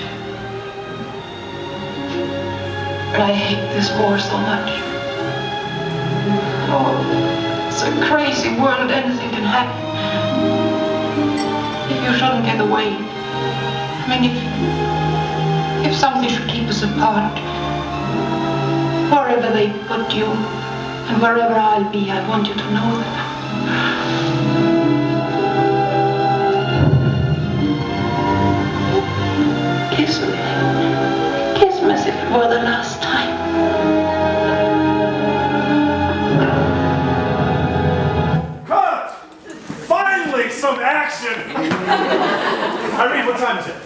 But I hate this war so much. Oh, it's a crazy world. Anything can happen. If you shouldn't get away. I mean, if something should keep us apart. Wherever they put you, and wherever I'll be, I want you to know that. Kiss me. Kiss me as if it were the last time. Cut! Finally, some action! Irene, what time is it?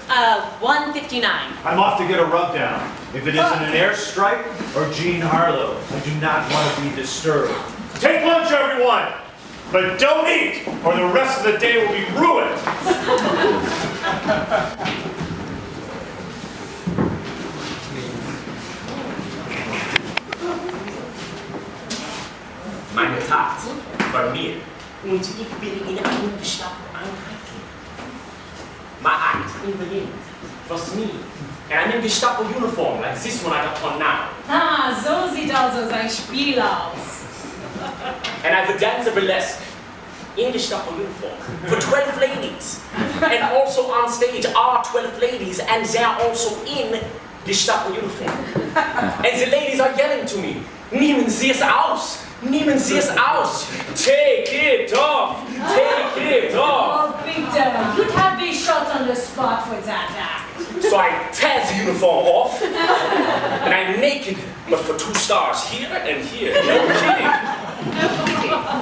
1:59. I'm off to get a rub down. If it isn't an airstrike or Jean Harlow, I do not want to be disturbed. Take lunch, everyone! But don't eat, or the rest of the day will be ruined! Meine Tat war mir. Und ich bin in einem gestatten Einheiten. My act. Was me? In einem Gestapo uniform, like this one I got on now. Ah, so sieht also sein Spiel aus. And I have a dance burlesque. in Gestapo uniform for 12 ladies. And also on stage are 12 ladies, and they are also in Gestapo uniform. And the ladies are yelling to me, "Nehmen Sie es aus! Nehmen Sie es aus! Take it off! Take it off!" Oh, Peter, you'd have been shot on the spot for that act. So I tear the uniform off, and I'm naked, but for 2 stars here and here. No kidding.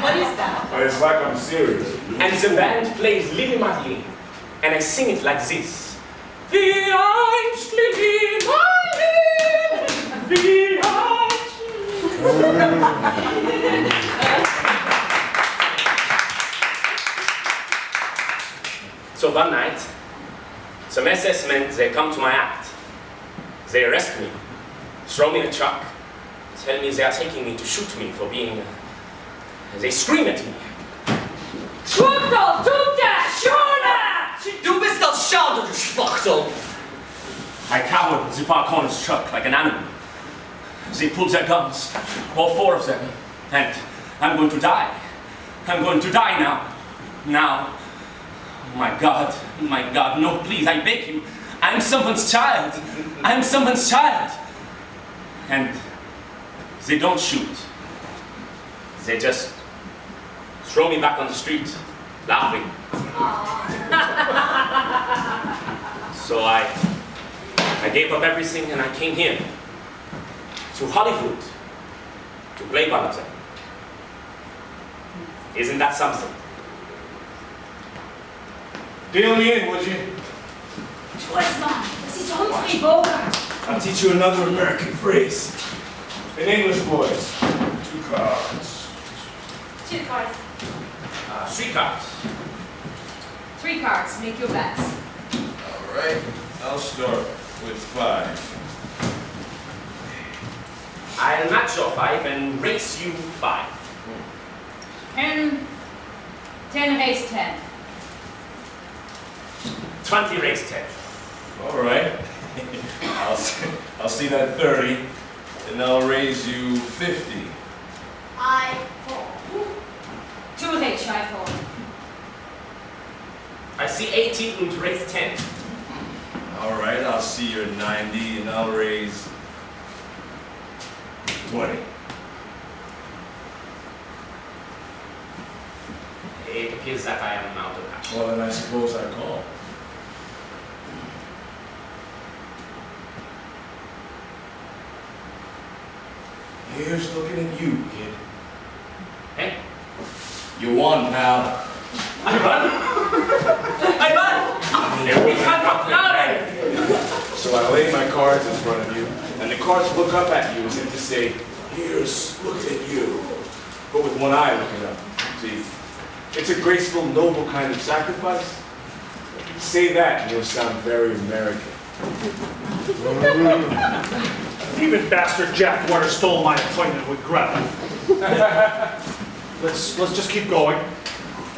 What is that? It's like I'm serious. And the band plays Lili Marleen, and I sing it like this. Wie einst Lili Marleen, wie einst. So one night, some SS men, they come to my act. They arrest me, throw me in a truck, tell me they are taking me to shoot me for being... They scream at me. Schwuchtel, Tute, Schule! Du bist das Schade, du Schwachtel! I cowered in the park owner's truck like an animal. They pulled their guns, all 4 of them, and I'm going to die. I'm going to die now. Now. Oh my God, no, please, I beg you. I'm someone's child. I'm someone's child. And they don't shoot. They just throw me back on the street, laughing. So I gave up everything and I came here, to Hollywood, to play one of them. Isn't that something? Deal me in, would you? Schwarzmann, das ist Humphrey Bogart. I'll teach you another American phrase. In English, boys. 2 cards. 2 cards. 3 cards. 3 cards, make your bets. All right, I'll start with 5. I'll match your 5 and race you 5. 10 raise 10. 20 raise 10. All right. I'll see that 30, and I'll raise you 50. I fall. 2 raise, I fall. I see 80 and raise 10. All right, I'll see your 90, and I'll raise 20. It appears that I am out of match. Well, then I suppose I call. Here's looking at you, kid. Hey? You won, pal. I won! I won! We can't come down! So I lay my cards in front of you, and the cards look up at you as if to say, "Here's looking at you," but with one eye looking up. See, it's a graceful, noble kind of sacrifice. Say that, and you'll sound very American. Even bastard Jack Warner stole my appointment with Greta. Let's just keep going.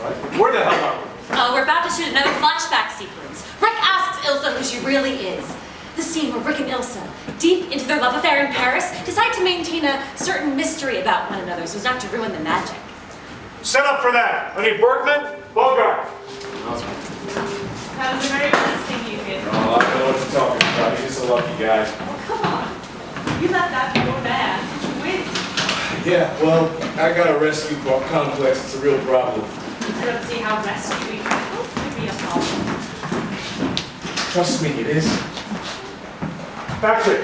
Right. Where the hell are we? Oh, we're about to shoot another flashback sequence. Rick asks Ilsa who she really is. The scene where Rick and Ilsa, deep into their love affair in Paris, decide to maintain a certain mystery about one another so as not to ruin the magic. Set up for that. I need Bergman, Bogart. That was a very nice thing you did. Oh, I know what you're talking about. He's just a lucky guy. Oh, come on. You let that go bad. Wait. Yeah, well, I got a rescue complex. It's a real problem. I don't see how rescuing could be a problem. Trust me, it is. Patrick.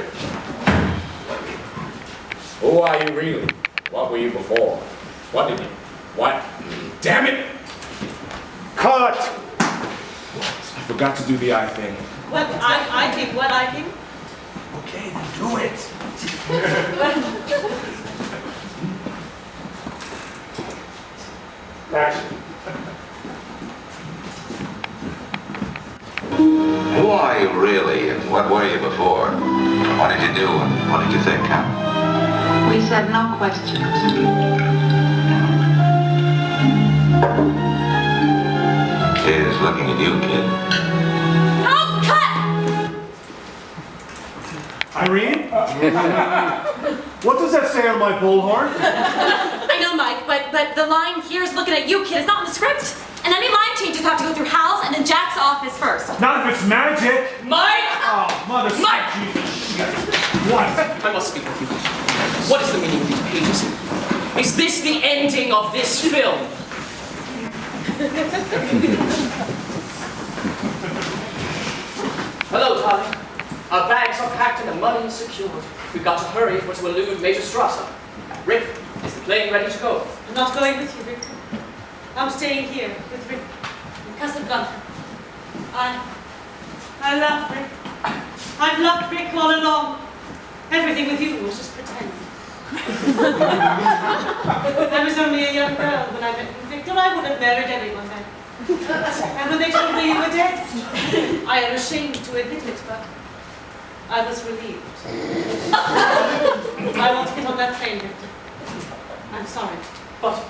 Who are you really? What were you before? What did you? What? Damn it! Cut! I forgot to do the eye thing. What I think? What I think? Okay, then do it. Action. Who are you really, and what were you before? What did you do, and what did you think, huh? We said no questions. Here's looking at you, kid. Oh, cut! Irene? What does that say on my bullhorn? I know Mike, but the line here is looking at you, kid. It's not in the script. And any line changes have to go through Hal's and then Jack's office first. Not if it's magic. Mike! Oh, mother. Mike! Jesus. What? I must speak with you. What is the meaning of these pages? Is this the ending of this film? Hello, darling. Our bags are packed and the money is secured. We've got to hurry if we're to elude Major Strasser. Rick, is the plane ready to go? I'm not going with you, Rick. I'm staying here with Rick in Casablanca. I love Rick. I've loved Rick all along. Everything with you was just pretend. I was only a young girl when I met you, Victor. I would have married anyone then. And when they told me you were dead, I am ashamed to admit it, but I was relieved. I want to get on that train, Victor. I'm sorry. But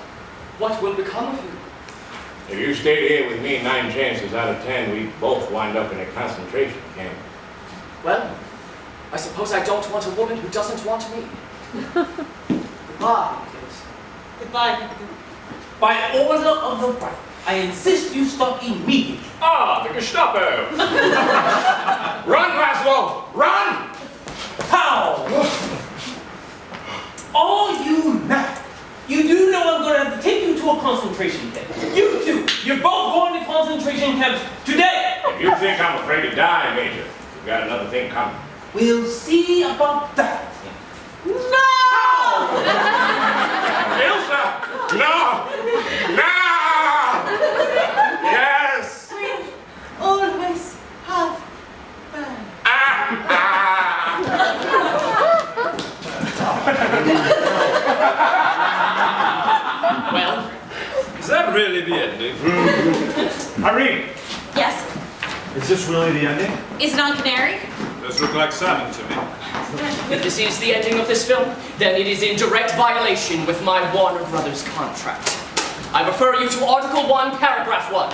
what will become of you? If you stayed here with me, 9 chances out of 10, we both wind up in a concentration camp. Well, I suppose I don't want a woman who doesn't want me. Goodbye, kids. Goodbye, Victor. By order of the Prime, I insist you stop immediately. Ah, the Gestapo! Run, Laszlo! Run! How? All you now. You do know I'm going to have to take you to a concentration camp. You two, you're both going to concentration camps today. If you think I'm afraid to die, Major, you've got another thing coming. We'll see about that. No! Ilsa! No! No! Yes! We always have been. Well, is that really the ending? Irene, Yes? is this really the ending? Is it on Canary? Does look like salmon to me. if this is the ending of this film, then it is in direct violation with my Warner Brothers contract. I refer you to Article 1, Paragraph 1.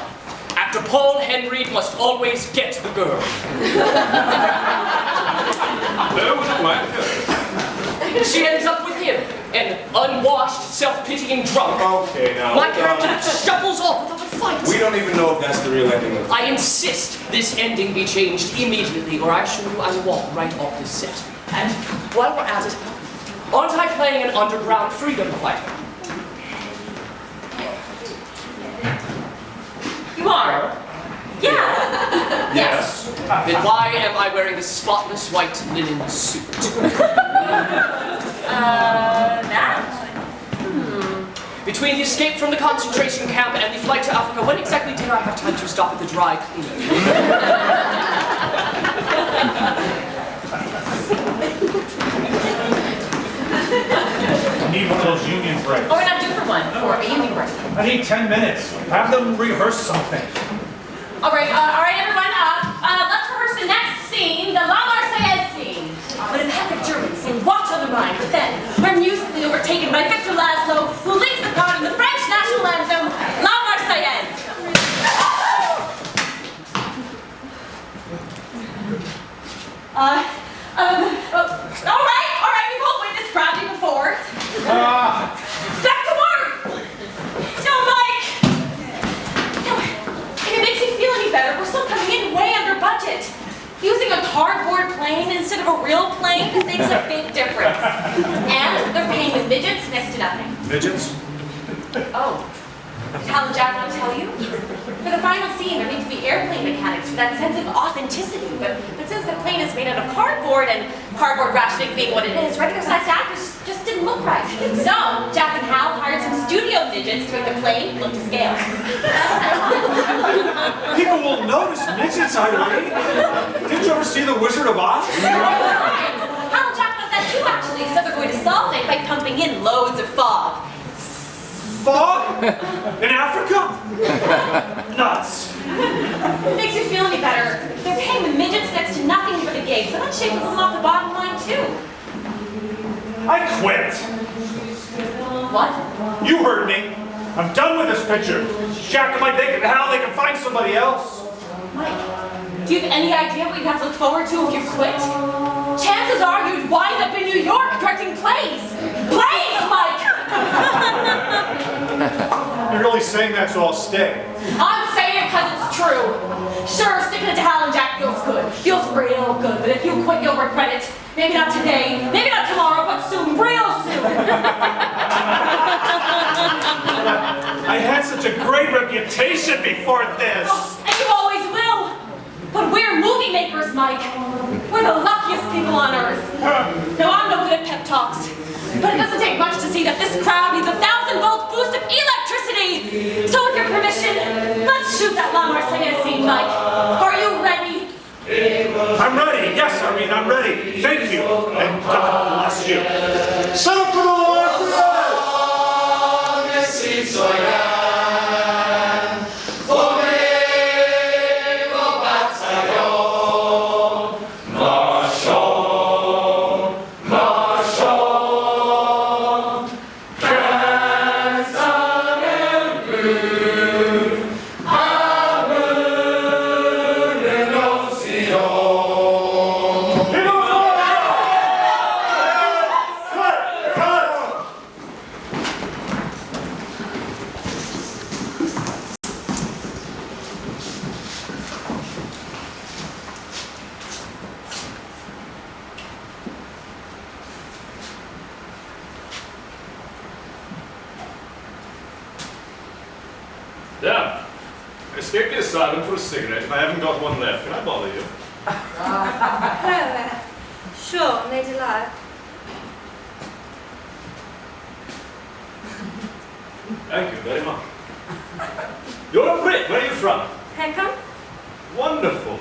Actor Paul Henreid must always get the girl. That was quite good. She ends up with him, an unwashed, self-pitying drunk. Okay, now. My character shuffles off without a fight. We don't even know if that's the real ending of I insist this ending be changed immediately, or I assure you I will walk right off this set. And while we're at it, aren't I playing an underground freedom fighter? You are? Yeah. Yes. Then why am I wearing this spotless white linen suit? That? Between the escape from the concentration camp and the flight to Africa, when exactly did I have time to stop at the dry cleaner? I need one of those union breaks. Oh, we're not due for one, for a union break. I need 10 minutes. Have them rehearse something. All right, everyone, let's rehearse the next scene, the La Marseillaise scene. When a pack of Germans say watch on the Rhine, but then we're musically overtaken by Victor Laszlo, who leads the part in the French national anthem, La Marseillaise. All right, we've all witnessed Bradley before. Back to work! No, Mike! No, if it makes you feel any better, we're still coming in way under budget. Using a cardboard plane instead of a real plane makes a big difference. And they're paying with midgets next to nothing. Midgets? Oh, did Hal and Jack not tell you? For the final scene, there need to be airplane mechanics for that sense of authenticity. But since the plane is made out of cardboard, and cardboard rationing being what it is, regular-sized actors just didn't look right. So, Jack and Hal hired some studio midgets to make the plane look to scale. People will notice midgets, Irene. Didn't you ever see The Wizard of Oz? Hal and Jack thought that too, actually, so they're going to solve it by pumping in loads of fog. Fog? In Africa? Nuts. It makes you feel any better. They're paying the midgets next to nothing for the gig, so that's shaving them off the bottom line, too. I quit. What? You heard me. I'm done with this picture. Jack and Mike, Hal, they can find somebody else. Mike, do you have any idea what you'd have to look forward to if you quit? Chances are you'd wind up in New York directing plays. Plays, Mike! only saying that so I'll stay. I'm saying it because it's true. Sure, sticking it to Hal and Jack feels good. Feels real good. But if you quit, you'll regret it. Maybe not today, maybe not tomorrow, but soon, real soon. I had such a great reputation before this. Oh, and you always will. But we're movie makers, Mike. We're the luckiest people on earth. Now, I'm no good at pep talks. But it doesn't take much to see that this crowd needs a 1,000-volt boost of electricity. So with your permission, let's shoot that La Marseillaise scene, Mike. Are you ready? I'm ready. Yes, Irene, I'm ready. Thank you. And God bless you. Set up for the Damn. I escaped the asylum for a cigarette and I haven't got one left. Can I bother you? Sure, made alive. Thank you very much. You're a Brit. Where are you from? Peckham? Wonderful.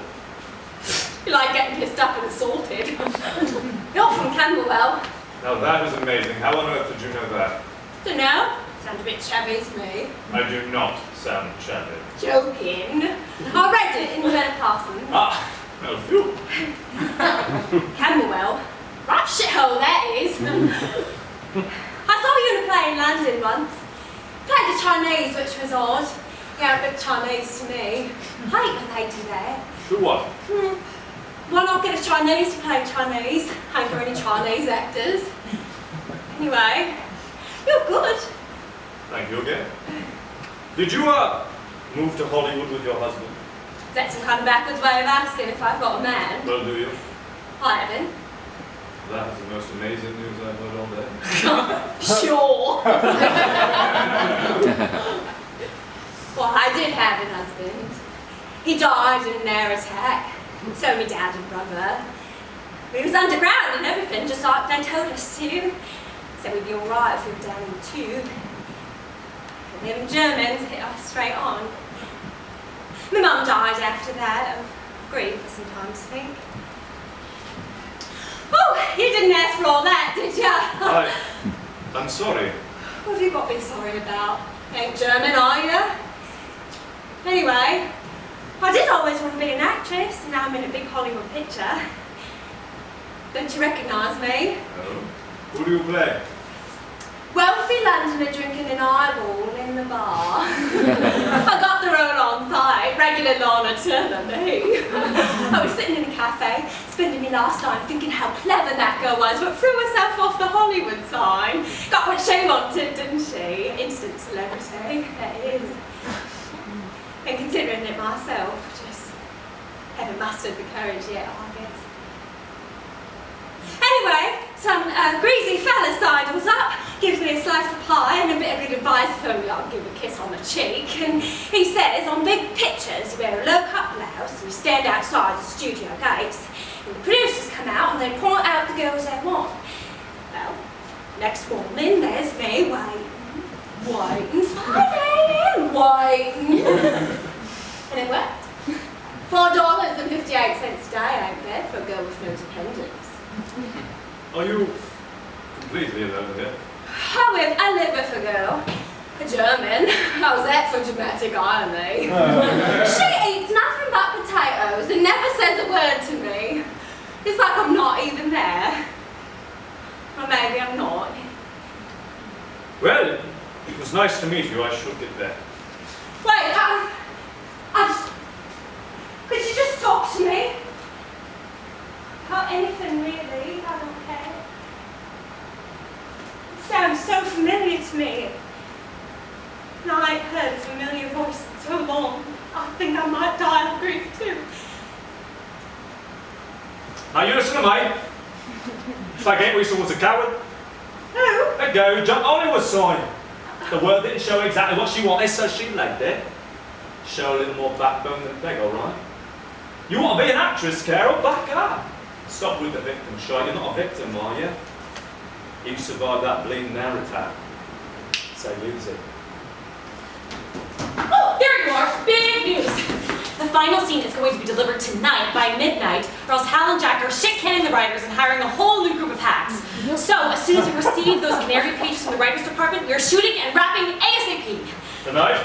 You like getting pissed up and assaulted. You're from Camberwell. Now that is amazing. How on earth did you know that? Dunno. Sound a bit shabby to me. I do not sound shabby. Joking. I read it in Bernard Parsons. Ah, well, phew. Camberwell. Right shithole that is. I saw you in a play in London once. Played the Chinese, which was odd. Yeah, a bit Chinese to me. I hate when they do that. Sure what? Why not get a Chinese to play Chinese? Ain't there any Chinese actors? Anyway, you're good. Thank you again. Did you, move to Hollywood with your husband? Is that some kind of backwards way of asking if I've got a man? Well, do you? I haven't. That is the most amazing news I've heard all day. Sure. Well, I did have a husband. He died in an air attack. So my dad and brother. He was underground and everything, just like they told us to. So we'd be alright if we were down in the tube. But them Germans hit us straight on. My mum died after that, of grief, I sometimes think. Oh, you didn't ask for all that, did ya? I'm sorry. What have you got to be sorry about? Ain't German, are you? Anyway, I did always want to be an actress, and now I'm in a big Hollywood picture. Don't you recognise me? No. Who do you play? Wealthy Londoner drinking an eyeball in the bar. I got the role on site, regular Lana Turner, me. I was sitting in a cafe, spending my last night thinking how clever that girl was, but threw herself off the Hollywood sign. Got what she wanted, didn't she? Instant celebrity, that is. And considering it myself, just haven't mustered the courage yet, I guess. Anyway, some greasy fella sidles up, gives me a slice of pie and a bit of good advice for me. I'll give a kiss on the cheek. And he says, on big pictures, you wear a low-cut blouse and you stand outside the studio gates. And the producers come out and they point out the girls they want. Well, next morning, there's me waiting, 5 a.m. waiting. And it worked. $4.58 a day ain't bad for a girl with no dependents. Are you completely alone here? I live with a girl. A German. How's that for dramatic irony? She eats nothing but potatoes and never says a word to me. It's like I'm not even there. Or maybe I'm not. Well, it was nice to meet you. I should get back. Wait, could you just talk to me? About anything really, I don't care. It sounds so familiar to me. No, I heard a familiar voice in so long, I think I might die of grief too. Now you listen to me. It's like Aunt Risa was a coward. No. Let go, jump on in with Sonia. The world didn't show exactly what she wanted, so she legged it. Show a little more backbone than beg, alright? You want to be an actress, Carol? Back up. Stop with the victim shot. You're not a victim, are you? You survived that bleeding air attack. So lose it. Oh, there you are! Big news! The final scene is going to be delivered tonight by midnight, or else Hal and Jack are shit-canning the writers and hiring a whole new group of hacks. So, as soon as we receive those canary pages from the writers department, we are shooting and wrapping ASAP. Tonight?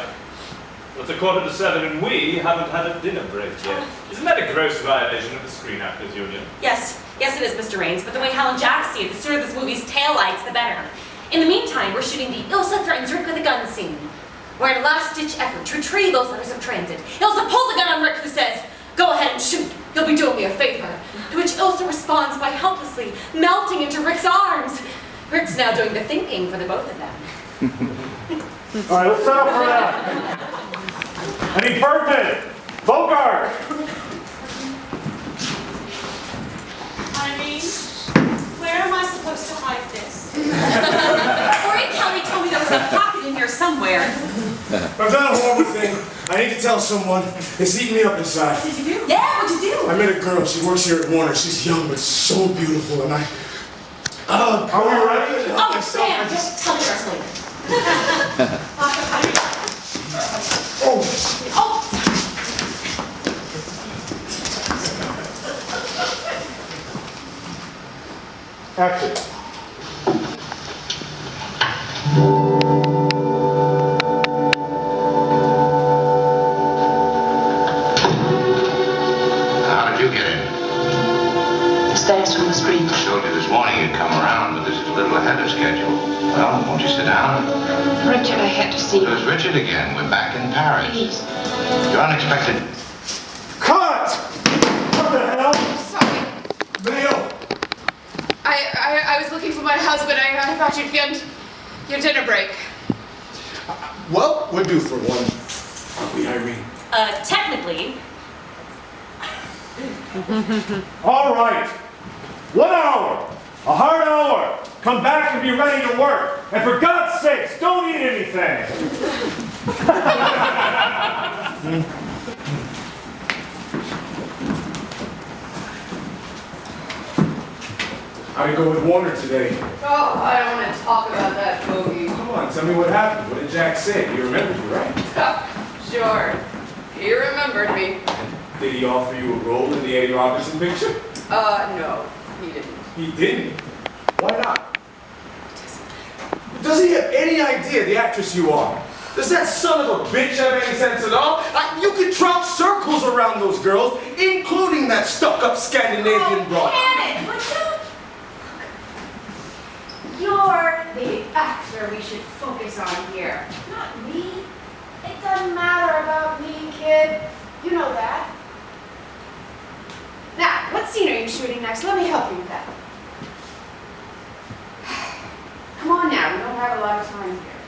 It's 7:15 and we haven't had a dinner break yet. Isn't that a gross violation of the Screen Actors Union? Yes, it is, Mr. Raines, but the way Hal and Jack see it, the sooner this movie's tail lights, the better. In the meantime, we're shooting the Ilsa threatens Rick with a gun scene. We're in a last-ditch effort to retrieve those letters of transit. Ilsa pulls a gun on Rick, who says, "Go ahead and shoot, you'll be doing me a favor." To which Ilsa responds by helplessly melting into Rick's arms. Rick's now doing the thinking for the both of them. All right, let's set up for that. I need Bergman, Bogart. Irene, where am I supposed to hide this? Corey Kelly told me there was a pocket in here somewhere. I've done a horrible thing. I need to tell someone. It's eating me up inside. What did you do? Yeah, what'd you do? I met a girl. She works here at Warner. She's young but so beautiful, and are we ready? Oh, Sam, just tell me the rest later. Oh! Action. How did you get in? Stairs from the street. I told you this morning you'd come around, but this is a little ahead of schedule. Well, won't you sit down? Richard, I had to see you. There's Richard again. We're back in Paris. Please. You're unexpected. Cut! What the hell? Sorry. Leo! I was looking for my husband. I thought you'd get your dinner break. Well, we're due for one. Aren't we, Irene? Technically. All right. 1 hour. A hard hour. Come back and be ready to work. And for God's sakes, don't eat anything. How'd it go with Warner today? Oh, I don't want to talk about that bogey. Come on, tell me what happened. What did Jack say? He remembered you, right? Sure. He remembered me. Did he offer you a role in the Eddie Robinson picture? No, he didn't. He didn't? Why not? Does he have any idea the actress you are? Does that son of a bitch have any sense at all? You could trout circles around those girls, including that stuck-up Scandinavian broad. Damn it! What's up? You're the actor we should focus on here, not me. It doesn't matter about me, kid. You know that. Now, what scene are you shooting next? Let me help you with that. Come on now, we don't have a lot of time here.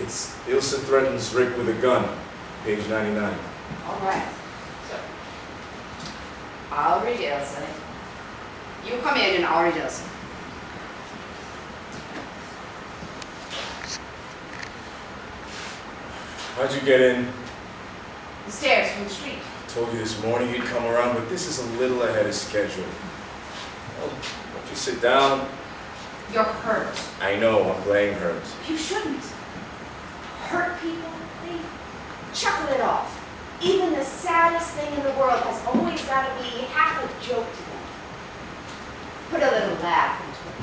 It's Ilsa threatens Rick with a gun, page 99. All right. So, I'll read Elsa. You come in and I'll read Elsa. How'd you get in? The stairs from the street. I told you this morning you'd come around, but this is a little ahead of schedule. Well, won't you sit down? You're hurt. I know, I'm playing hurt. You shouldn't. Hurt people, they chuckle it off. Even the saddest thing in the world has always got to be half a joke to them. Put a little laugh into it.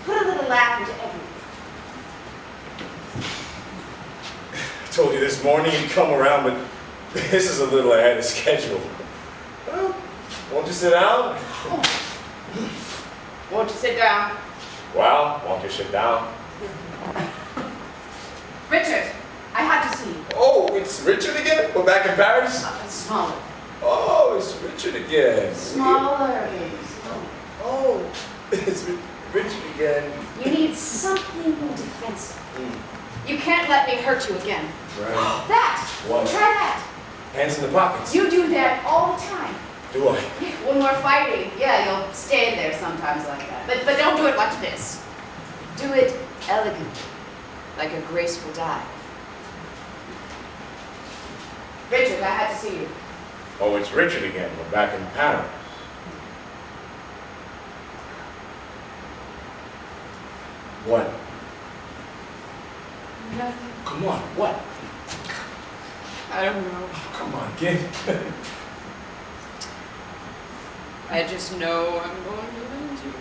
Put a little laugh into everything. I told you this morning you'd come around, but this is a little ahead of schedule. Well, won't you sit down? Won't you sit down? Well, won't you sit down? Richard, I had to see you. Oh, it's Richard again? We're back in Paris? Smaller. Oh, it's Richard again. Smaller, baby. Oh, it's Richard again. You need something to offensive. You can't let me hurt you again. Right. That! What? Try that. Hands in the pockets. You do that all the time. Do I? When we're fighting, yeah, you'll stay there sometimes like that. But don't do it like this. Do it elegantly, like a graceful dive. Richard, I had to see you. Oh, it's Richard again. We're back in Paris. What? Nothing. Come on, what? I don't know. Come on, kid. I just know I'm going to lose you.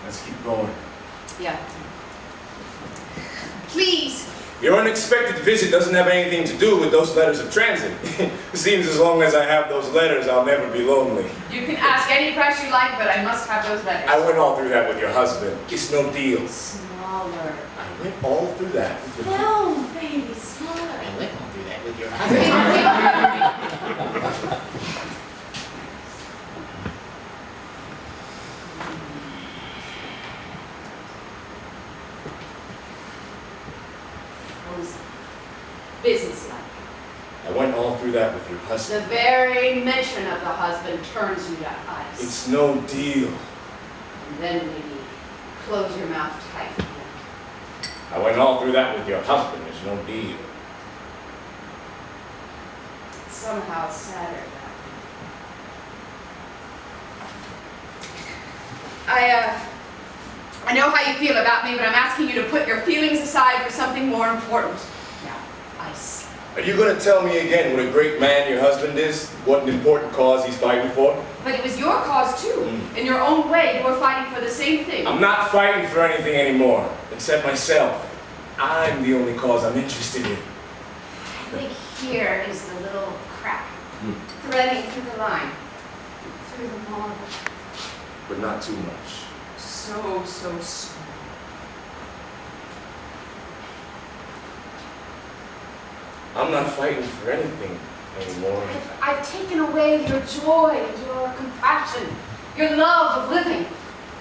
Let's keep going. Yeah. Please. Your unexpected visit doesn't have anything to do with those letters of transit. It seems as long as I have those letters, I'll never be lonely. You can ask any price you like, but I must have those letters. I went all through that with your husband. It's no deal. Smaller. I went all through that with your Film, baby, smaller. I went all through that with your Businesslike. I went all through that with your The husband. very mention of the husband turns you to ice. It's no deal. And then maybe close your mouth tight. I went all through that with your husband. It's no deal. Somehow sadder that I know how you feel about me, but I'm asking you to put your feelings aside for something more important. Now, ice. Are you going to tell me again what a great man your husband is? What an important cause he's fighting for? But it was your cause too. In your own way, you were fighting for the same thing. I'm not fighting for anything anymore, except myself. I'm the only cause I'm interested in. I think here is the little crack, threading through the line, through the marble. But not too much. So small. I'm not fighting for anything anymore. I've taken away your joy and your compassion, your love of living.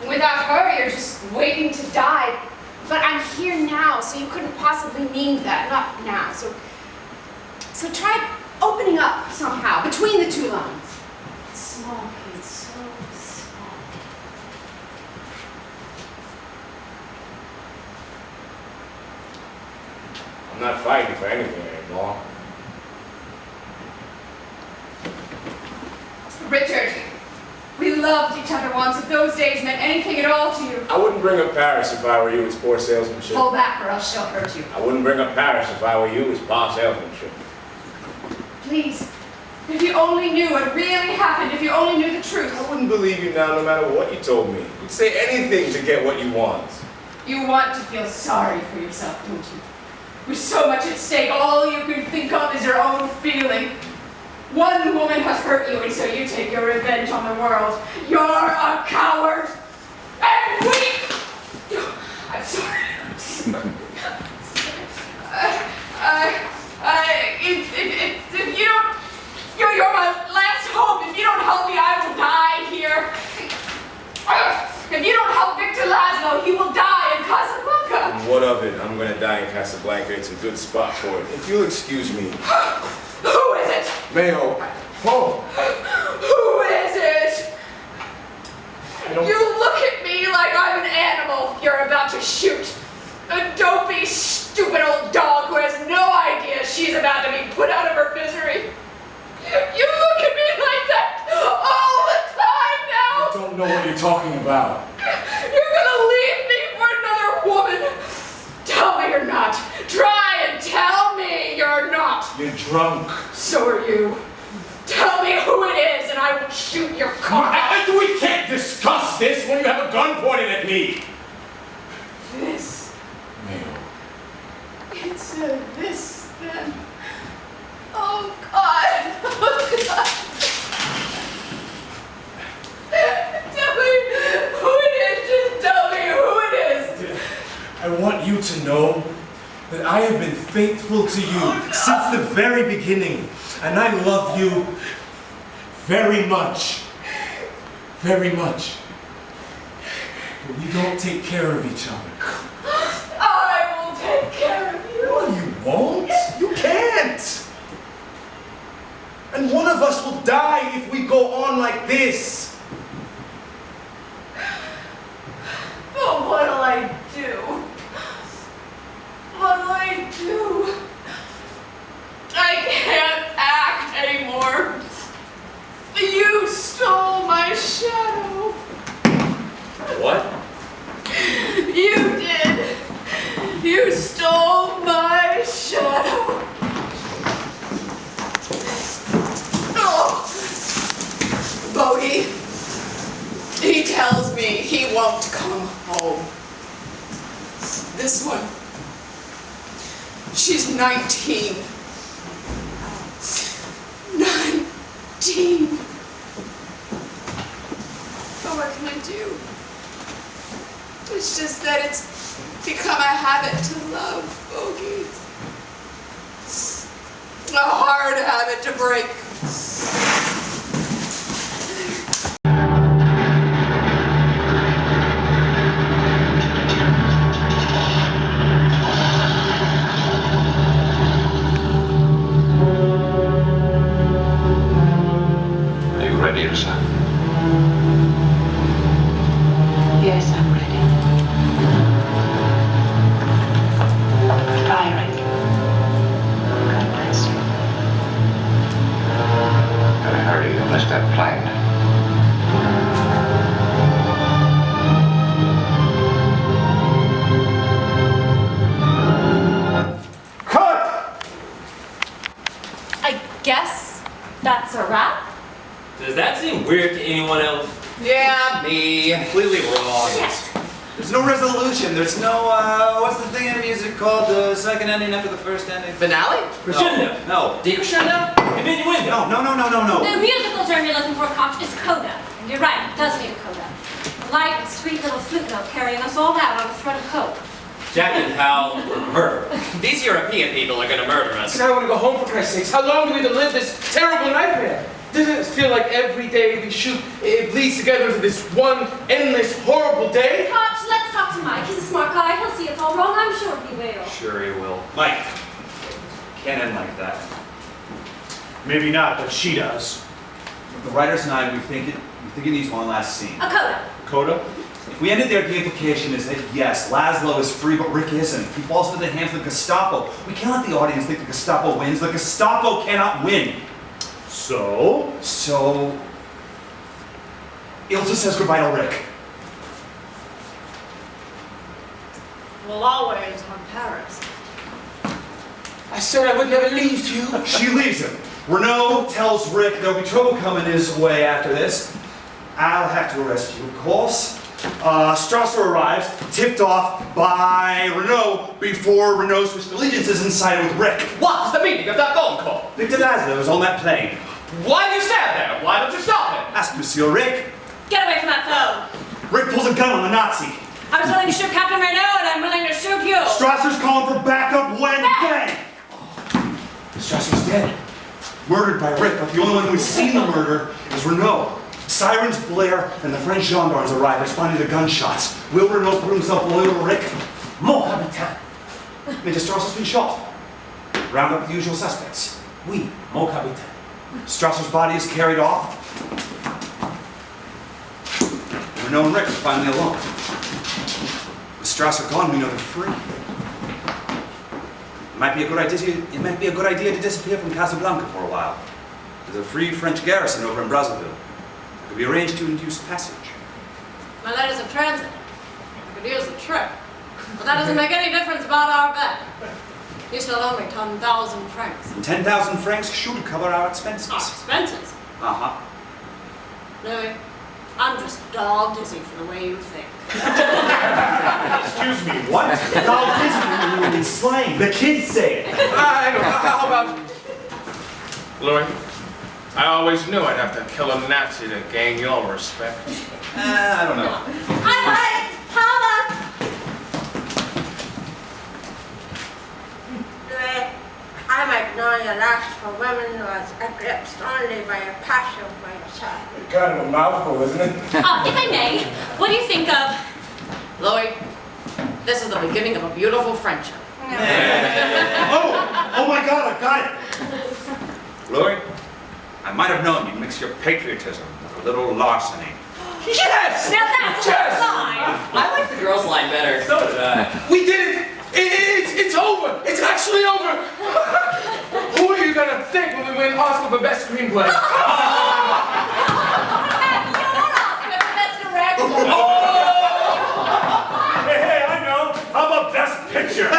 Without her, you're just waiting to die. But I'm here now, so you couldn't possibly mean that. Not now. So try opening up somehow between the two lines. It's small, kid, so small. I'm not fighting for anything anymore. Richard, we loved each other once. If those days meant anything at all to you, I wouldn't bring up Paris if I were you. It's poor salesmanship. pull back or else she'll hurt you. I wouldn't bring up Paris if I were you. It's poor salesmanship. Please, if you only knew what really happened, if you only knew the truth. I wouldn't believe you now no matter what you told me. You'd say anything to get what you want. You want to feel sorry for yourself, don't you? With so much at stake, all you can think of is your own feeling. One woman has hurt you, and so you take your revenge on the world. You're a coward and weak. I'm sorry. If you don't, you're my last hope. If you don't help me, I will die here. If you don't help Victor Laszlo, he will die in Casablanca. And what of it? I'm gonna die in Casablanca. It's a good spot for it. If you'll excuse me. Who is it? Mayo. Oh. Who is it? You look at me like I'm an animal you're about to shoot. A dopey, stupid old dog who has no idea she's about to be put out of her misery. You look at me like that all the time now. I don't know what you're talking about. You're gonna leave me for another woman. Tell me you're not. Try and tell me you're not. You're drunk. So are you. Tell me who it is and I will shoot your car. We can't discuss this when you have a gun pointed at me. This. Mayo. It's this then. Oh God. Oh God. Tell me who it is. Just tell me who it is. I want you to know that I have been faithful to you since the very beginning, and I love you very much. Very much. but we don't take care of each other. I will take care of you. No, you won't. You can't. And one of us will die if we go on like this. But what'll I do? What'll I do? I can't act anymore. You stole my shadow. What? You did. You stole my shadow. Oh. Bodhi. He tells me he won't come home. This one. She's 19. 19. But what can I do? It's just that it's become a habit to love Bogey. A hard habit to break. Are you ready, Ilsa? Yes, I'm ready. Goodbye, Rick. God bless you. Gotta hurry, you'll miss that plane. I guess that's a wrap. Does that seem weird to anyone else? Yeah, me. Completely wrong. There's no resolution. There's no, what's the thing in music called the second ending after the first ending? Finale? Crescendo. No. Decrescendo? Diminuendo. No. The musical term you're looking for, Koch, is coda. And you're right, it does need a coda. A light, sweet little flute note carrying us all out on a thread of hope. Jack and Hal were murdered. These European people are gonna murder us. I want to go home, for Christ's sakes. How long do we have to live this terrible nightmare? Doesn't it feel like every day we shoot, it bleeds together into this one endless, horrible day? Koch, let's talk to Mike. He's a smart guy. He'll see it's all wrong. I'm sure he will. Sure he will. Mike. Can't end like that. Maybe not, but she does. The writers and I, we think it needs one last scene. A coda. Coda? If we ended there, the implication is that yes, Laszlo is free, but Rick isn't. He falls into the hands of the Gestapo. We can't let the audience think the Gestapo wins. The Gestapo cannot win. So? Ilsa says goodbye to Rick. We'll always on Paris. I said I would never leave you. She leaves him. Renault tells Rick there'll be trouble coming his way after this. I'll have to arrest you, of course. Strasser arrives, tipped off by Renault before Renault switched allegiances and sided with Rick. What's the meaning of that phone call? Victor Laszlo was on that plane. Why do you stand there? Why don't you stop him? Ask Monsieur Rick. Get away from that phone. Rick pulls a gun on the Nazi. I was willing to shoot Captain Renault, and I'm willing to shoot you. Strasser's calling for backup when bang! Strasser's dead. Murdered by Rick, but the only one who's seen the murder is Renault. Sirens blare, and the French gendarmes arrive, responding to gunshots. Will Renault prove himself loyal to Rick? Mon capitaine. Major Strasser's been shot. Round up the usual suspects. Oui, mon capitaine. Strasser's body is carried off. Renault and Rick are finally alone. With Strasser gone, we know they're free. It might be a good idea to disappear from Casablanca for a while. There's a free French garrison over in Brazzaville. It could be arranged to induce passage. My letters of transit. I could use a trip. But that doesn't make any difference about our bet. You still owe me 10,000 francs. And 10,000 francs should cover our expenses. Our expenses? Uh-huh. Louis, I'm just dog dizzy for the way you think. Excuse me, what? Dog dizzy when you slain. The kids say it. I know. How about... Louis, I always knew I'd have to kill a Nazi to gain your respect. I don't know. Hi, Paula. Louis, I Magnolia last for women was eclipsed only by a passion for yourself. Kind of a mouthful, isn't it? If I may, what do you think of Louis, this is the beginning of a beautiful friendship. Oh my God, I got it! Louis, I might have known you'd mix your patriotism with a little larceny. Yes! Now that's Yes! I like the girls' line better. So did I. We did it! It's over! It's actually over! Who are you gonna think when we win Oscar for Best Screenplay? Hey, I know. How about Best Picture?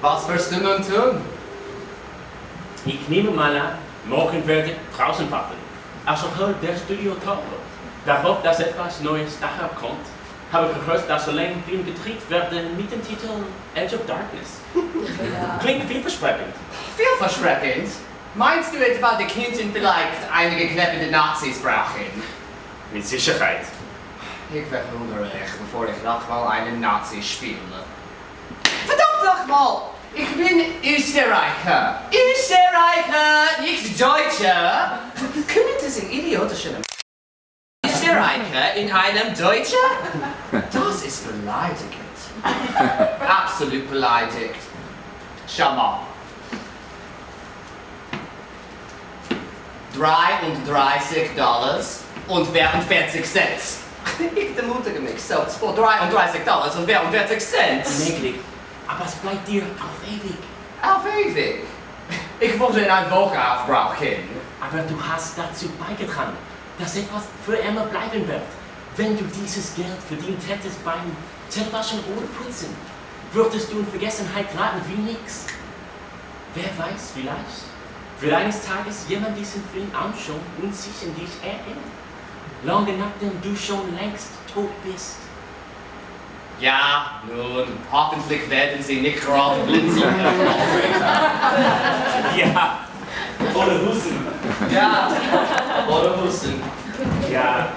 Was wirst du nun tun? Ich nehme mal an, morgen werde ich draußen warten. Also hört der Studio Tower. Darauf, dass etwas Neues daher kommt, habe ich gehört, dass allein Film gedreht werden mit dem Titel Edge of Darkness. Klingt vielversprechend. Vielversprechend? Meinst du etwa, die könnten vielleicht einige knappende Nazis brauchen? Mit Sicherheit. Ich verwundere mich, bevor ich nochmal einen Nazi spiele. Verdammt nochmal! Ich bin Österreicher. Österreicher, nicht Deutscher. Könnte es ein idiotischer Österreicher in einem Deutscher? Das ist beleidigend. Absolut beleidigt. Schau mal. $33 und 40 Cent. Ich ermutige mich selbst vor $33 und 40 Cent. Möglich. Aber es bleibt dir auf ewig. Auf ewig? Ich wollte in einer Woche aufbrauchen. Aber du hast dazu beigetragen, dass etwas für immer bleiben wird. Wenn du dieses Geld verdient hättest beim Zähnewaschen oder Putzen, würdest du in Vergessenheit geraten wie nix. Wer weiß, wird eines Tages jemand diesen Film anschauen und sich an dich erinnern. Lange nachdem du schon längst tot bist. Ja, nun, hoffentlich werden sie nicht gerade blinzeln. Ja, oder Husten. Ja, oder Husten. Ja.